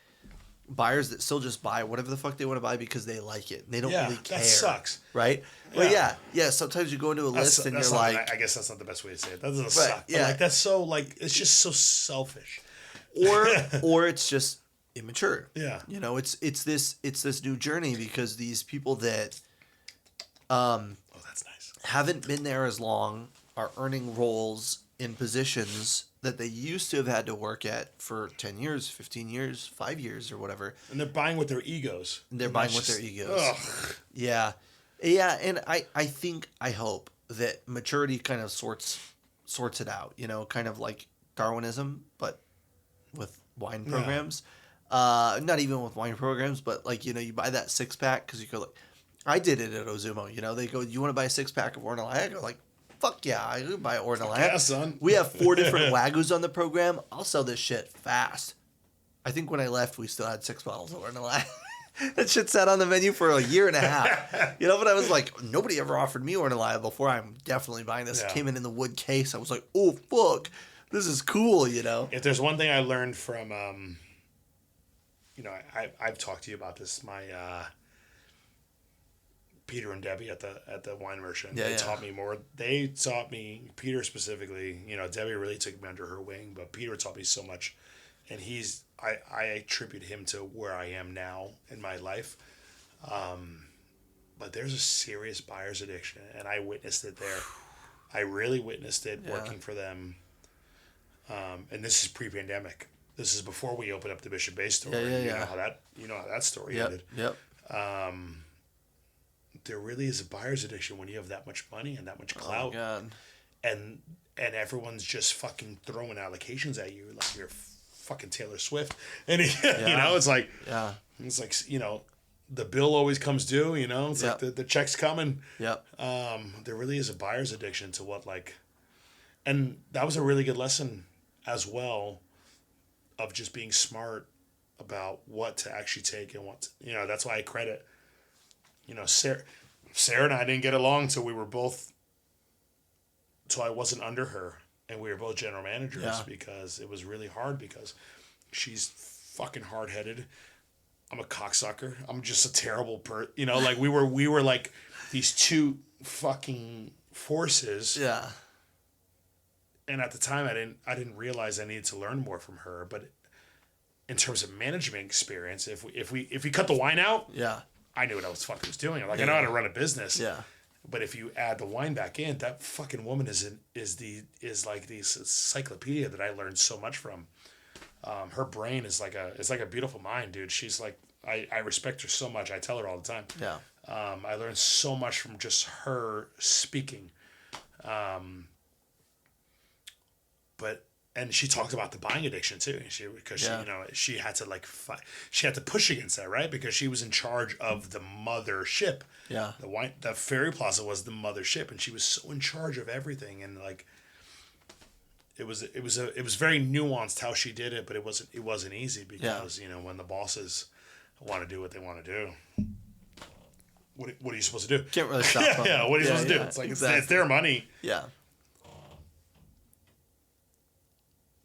buyers that still just buy whatever the fuck they want to buy because they like it. They don't really care. That sucks. Right? Yeah. But yeah, sometimes you go into a list and you're like... I guess that's not the best way to say it. That doesn't suck. Yeah. But like, that's so, like, it's just so selfish. Or it's just immature. Yeah. It's this new journey because these people that Oh, that's nice. haven't been there as long are earning roles in positions that they used to have had to work at for 10 years, 15 years, 5 years or whatever. And they're buying with their egos. They're buying with their egos. Ugh. Yeah. And I hope that maturity kind of sorts it out, kind of like Darwinism, but with wine programs. Not even with wine programs, but like, you buy that 6-pack because you go like, I did it at Ozumo, they go, you want to buy a 6-pack of Ornelas? I go like, fuck yeah, I could buy Ornelas. Yeah, son. We have 4 different Wagyus on the program. I'll sell this shit fast. I think when I left, we still had 6 bottles of Ornelas. That shit sat on the menu for a year and a half. But I was like, nobody ever offered me Ornelas before. I'm definitely buying this. Yeah. It came in the wood case. I was like, oh, fuck. This is cool, If there's one thing I learned from, I've talked to you about this, my... Peter and Debbie at the wine merchant. They taught me more. They taught me, Peter specifically, Debbie really took me under her wing, but Peter taught me so much. And I attribute him to where I am now in my life. But there's a serious buyer's addiction, and I witnessed it there. I really witnessed it working for them. And this is pre-pandemic. This is before we opened up the Bishop Bay store. You know how that story ended. Yep. There really is a buyer's addiction when you have that much money and that much clout. Oh, God. And everyone's just fucking throwing allocations at you like you're fucking Taylor Swift. And you know, it's like you know, the bill always comes due, you know, it's like the check's coming. Yep. There really is a buyer's addiction to what, like, and that was a really good lesson as well of just being smart about what to actually take and what to, you know, that's why I credit, you know, Sarah and I didn't get along till I wasn't under her and we were both general managers because it was really hard because she's fucking hard-headed. I'm a cocksucker. I'm just a terrible you know, like we were like these two fucking forces. Yeah. And at the time I didn't realize I needed to learn more from her, but in terms of management experience, if we cut the wine out, I knew what I was fucking doing. I'm like, I know how to run a business. Yeah. But if you add the wine back in, that fucking woman is like the encyclopedia that I learned so much from. Her brain is like a beautiful mind, dude. She's like, I respect her so much. I tell her all the time. Yeah. I learned so much from just her speaking. And she talked about the buying addiction too. Because she, you know, she had to like she had to push against that, right? Because she was in charge of the mothership. Yeah. The Ferry Plaza was the mothership, and she was so in charge of everything, and like. It was very nuanced how she did it, but it wasn't easy because you know when the bosses want to do what they want to do, what are you supposed to do? Can't really stop them. What are you supposed to do? It's like it's their money. Yeah.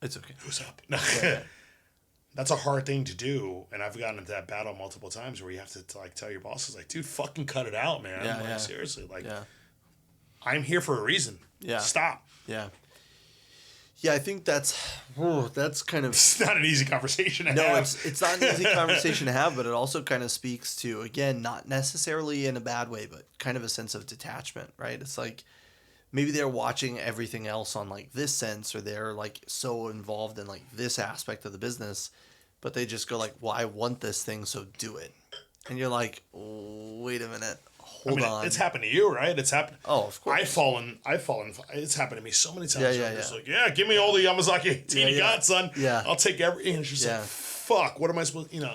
It's okay. Who's up? No. That's a hard thing to do, and I've gotten into that battle multiple times where you have to like tell your bosses like, dude, fucking cut it out, man. Like, seriously, like, I'm here for a reason. Yeah. Stop. Yeah. Yeah, I think that's kind of... It's not an easy conversation to have. No, it's not an easy conversation to have, but it also kind of speaks to, again, not necessarily in a bad way, but kind of a sense of detachment, right? It's like maybe they're watching everything else on like this sense, or they're like so involved in like this aspect of the business, but they just go like, well, I want this thing, so do it. And you're like, wait a minute. Hold on. It's happened to you, right? It's happened. Oh, of course. I've fallen. It's happened to me so many times. I'm just like, give me all the Yamazaki tea you got, son. Yeah. I'll take every. And it's just like, fuck. What am I supposed? You know.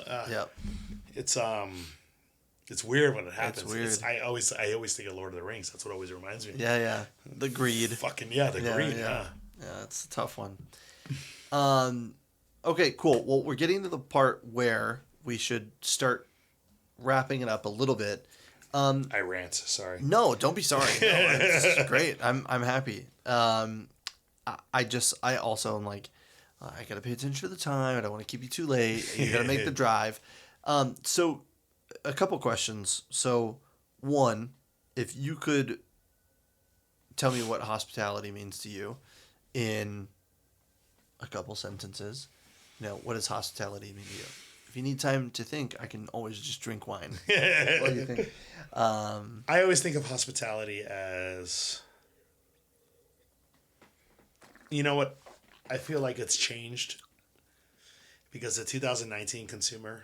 It's weird when it happens. It's weird. I always think of Lord of the Rings. That's what always reminds me. Yeah. The greed. Fucking the greed. Yeah. Yeah, it's a tough one. Okay, cool. Well, we're getting to the part where we should start wrapping it up a little bit. I rant. Sorry. No, don't be sorry. No, it's great. I'm happy. I also am like, I gotta pay attention to the time. I don't want to keep you too late. You gotta make the drive. So, a couple questions. So, one, if you could tell me what hospitality means to you in a couple sentences. You know, what does hospitality mean to you? If you need time to think, I can always just drink wine. What do you think? I always think of hospitality as, you know what? I feel like it's changed because the 2019 consumer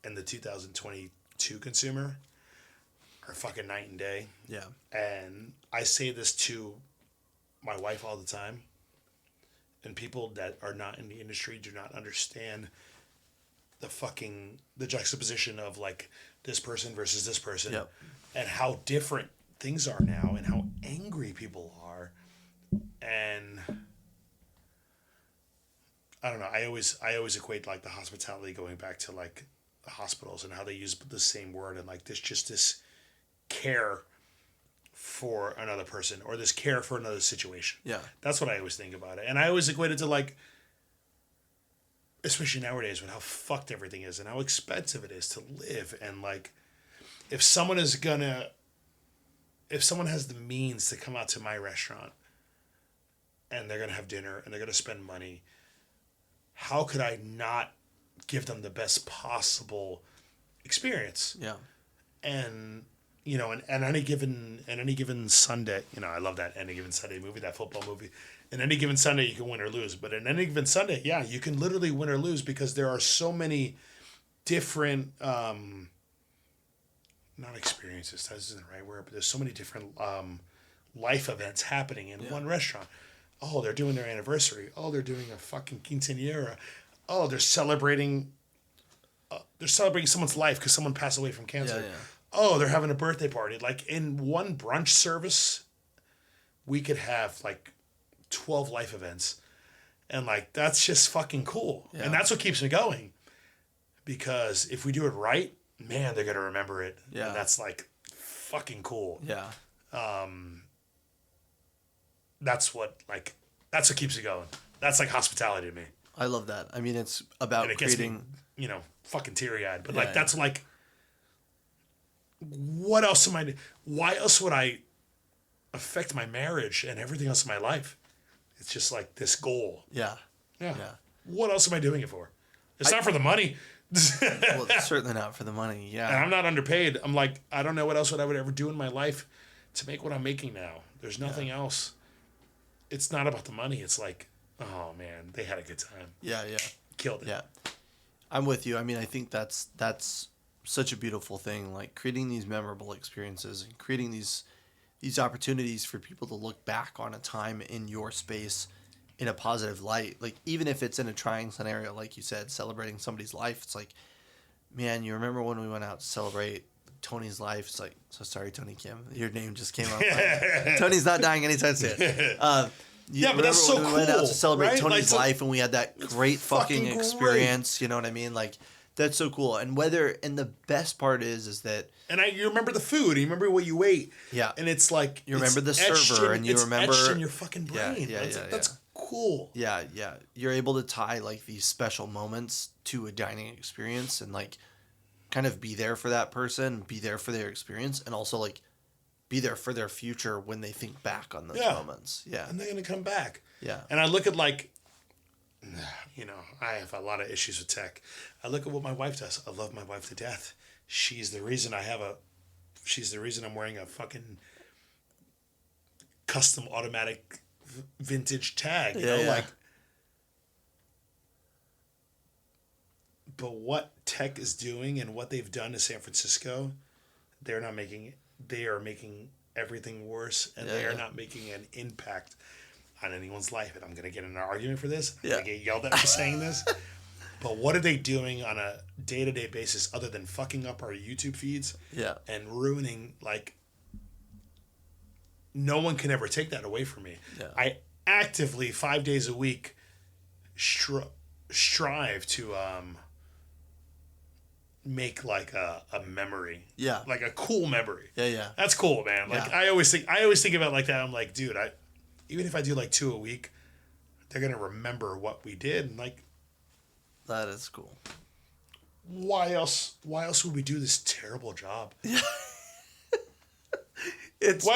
and the 2022 consumer are fucking night and day. Yeah. And I say this to my wife all the time, and people that are not in the industry do not understand the juxtaposition of like this person versus this person. Yep. And how different things are now and how angry people are. And I don't know, I always equate like the hospitality going back to like the hospitals and how they use the same word and like this care for another person or this care for another situation. Yeah. That's what I always think about it. And I always equate it to like, especially nowadays with how fucked everything is and how expensive it is to live. And like, if someone has the means to come out to my restaurant and they're going to have dinner and they're going to spend money, how could I not give them the best possible experience? Yeah. And, you know, and any given Sunday, you know, I love that Any Given Sunday movie, that football movie. And any given Sunday, you can win or lose. But in any given Sunday, yeah, you can literally win or lose because there are so many different, not experiences, that isn't the right word, but there's so many different life events happening in one restaurant. Oh, they're doing their anniversary. Oh, they're doing a fucking quinceañera. Oh, they're celebrating someone's life because someone passed away from cancer. Yeah, yeah. Oh, they're having a birthday party. Like in one brunch service, we could have like 12 life events. And like, that's just fucking cool. Yeah. And that's what keeps me going. Because if we do it right, man, they're going to remember it. Yeah. And that's like fucking cool. Yeah. That's what keeps me going. That's like hospitality to me. I love that. I mean, it's about creating... Gets me, you know, fucking teary-eyed. But like, that's like... What else am I... Why else would I affect my marriage and everything else in my life? It's just like this goal. Yeah. What else am I doing it for? It's not for the money. Well, it's certainly not for the money. Yeah. And I'm not underpaid. I'm like, I don't know what else I would ever do in my life to make what I'm making now. There's nothing else. It's not about the money. It's like, oh man, they had a good time. Yeah. Killed it. Yeah. I'm with you. I mean, I think that's such a beautiful thing. Like creating these memorable experiences and creating these opportunities for people to look back on a time in your space in a positive light. Like even if it's in a trying scenario, like you said, celebrating somebody's life, it's like, man, you remember when we went out to celebrate Tony's life? It's like, so sorry, Tony Kim, your name just came up. Like, Tony's not dying anytime soon. But that's so cool. We went out to celebrate right? Tony's life, and we had that great fucking experience. Great. You know what I mean? Like, that's so cool. And the best part is that. And you remember the food. You remember what you ate. Yeah. And it's like. You remember the server, and you remember. It's etched in your fucking brain. That's cool. Yeah. You're able to tie like these special moments to a dining experience, and like, kind of be there for that person, be there for their experience, and also like. Be there for their future when they think back on those moments. Yeah. And they're going to come back. Yeah. And I look at like, you know, I have a lot of issues with tech. I look at what my wife does. I love my wife to death. She's the reason I'm wearing a fucking custom automatic vintage tag. You know, like, but what tech is doing and what they've done to San Francisco, they are making everything worse, and they are not making an impact on anyone's life. And I'm going to get in an argument for this. I'm going to get yelled at for saying this. But what are they doing on a day-to-day basis other than fucking up our YouTube feeds? Yeah. And ruining, like, no one can ever take that away from me. Yeah. I actively, 5 days a week, strive to... make like a memory, like a cool memory. That's cool, man. Like I always think about it like that. I'm like, dude, even if I do like 2 a week, they're gonna remember what we did, and like that is cool. Why else would we do this terrible job? Why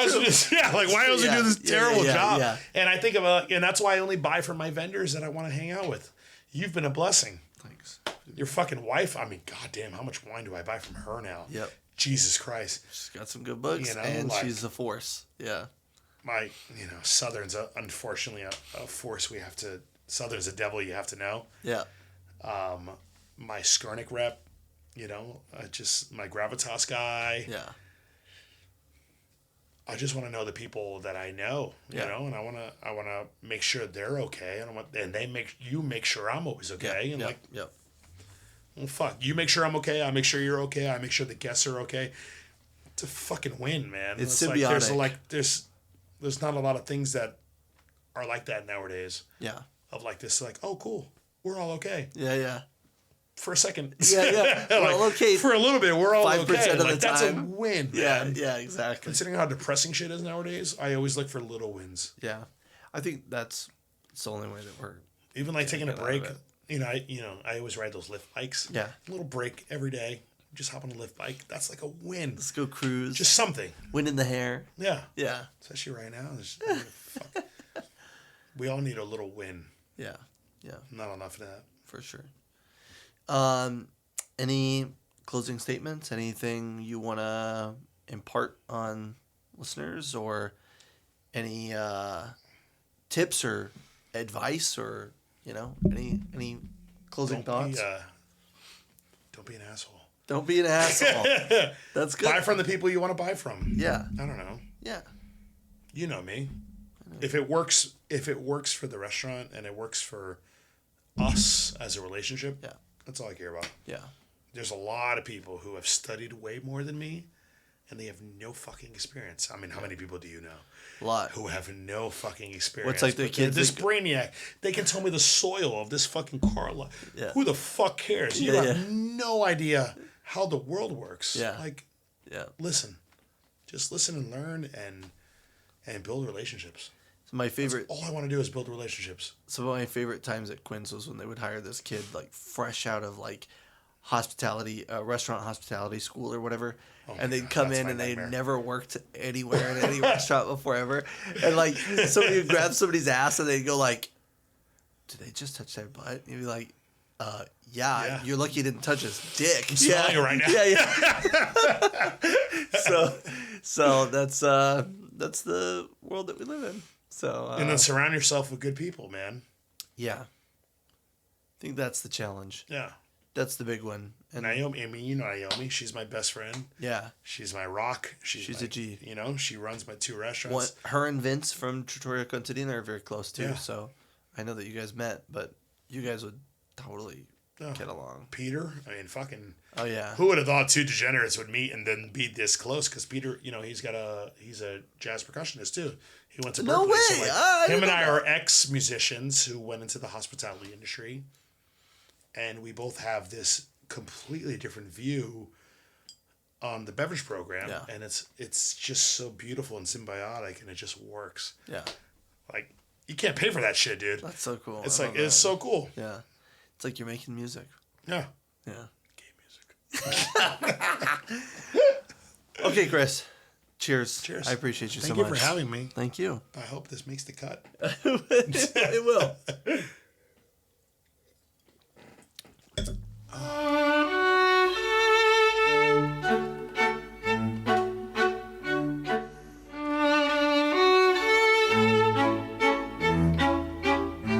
else would we do this terrible job? And I think about, and that's why I only buy from my vendors that I want to hang out with. You've been a blessing. Thanks. Your fucking wife, I mean, goddamn, how much wine do I buy from her now? Yep. Jesus Christ. She's got some good books, you know, and like, she's a force. Yeah. Southern's unfortunately a force Southern's a devil you have to know. Yeah. My Skarnik rep, you know, just my Gravitas guy. Yeah. I just want to know the people that I know, you know, and I want to make sure they're okay, and they make sure I'm always okay, well, fuck, you make sure I'm okay, I make sure you're okay, I make sure the guests are okay. It's a fucking win, man. It's symbiotic. Like there's not a lot of things that are like that nowadays. Yeah. Of like this, like, oh cool, we're all okay. Yeah. For a second. Yeah. Well, okay. For a little bit, we're all 5% okay. Of the like, that's time. a win, man. Yeah, exactly. Considering how depressing shit is nowadays, I always look for little wins. Yeah. I think it's the only way that we're... Even like taking a break, I always ride those lift bikes. Yeah. A little break every day. Just hop on a lift bike. That's like a win. Let's go cruise. Just something. Wind in the hair. Yeah. Yeah. Especially right now. Fuck. We all need a little win. Yeah. Not enough of that. For sure. Any closing statements? Anything you want to impart on listeners, or any tips or advice, or any closing thoughts? Don't be an asshole. Don't be an asshole. That's good. Buy from the people you want to buy from. Yeah. I don't know. Yeah. You know me. If it works for the restaurant and it works for us as a relationship, Yeah. that's all I care about. Yeah. There's a lot of people who have studied way more than me, and they have no fucking experience. I mean, how many people do you know? A lot. Who have no fucking experience. What's like the kids? This brainiac, they can tell me the soil of this fucking car lot. Yeah. Who the fuck cares? You have no idea how the world works. Yeah. Like, listen. Just listen and learn and build relationships. So my favorite. That's all I want to do is build relationships. Some of my favorite times at Quinn's was when they would hire this kid like fresh out of like hospitality, restaurant hospitality school or whatever. And they'd come in and they'd never worked anywhere in any restaurant before ever. And like somebody would grab somebody's ass and they'd go like, "Did they just touch their butt?" And you'd be like, yeah, you're lucky you didn't touch his dick. I'm smelling it right now. Yeah. So that's the world that we live in. So and then surround yourself with good people, man. Yeah. I think that's the challenge. Yeah. That's the big one. And Naomi, I mean, you know Naomi. She's my best friend. Yeah. She's my rock. She's a G. You know, she runs my 2 restaurants. Her and Vince from Trattoria Contadina are very close too. Yeah. So I know that you guys met, but you guys would totally get along. Peter, I mean, fucking. Oh yeah. Who would have thought 2 degenerates would meet and then be this close? Because Peter, you know, he's a jazz percussionist too. He went to Berkeley. No way. So like, him and I are ex-musicians who went into the hospitality industry, and we both have this completely different view on the beverage program, and it's just so beautiful and symbiotic, and it just works. Yeah. Like, you can't pay for that shit, dude. That's so cool. It's like it's so cool. Yeah. It's like you're making music. Yeah. Yeah. Gay music. Okay, Chris. Cheers. Cheers. I appreciate you so Thank much. you for having me. Thank you. I hope this makes the cut. It will.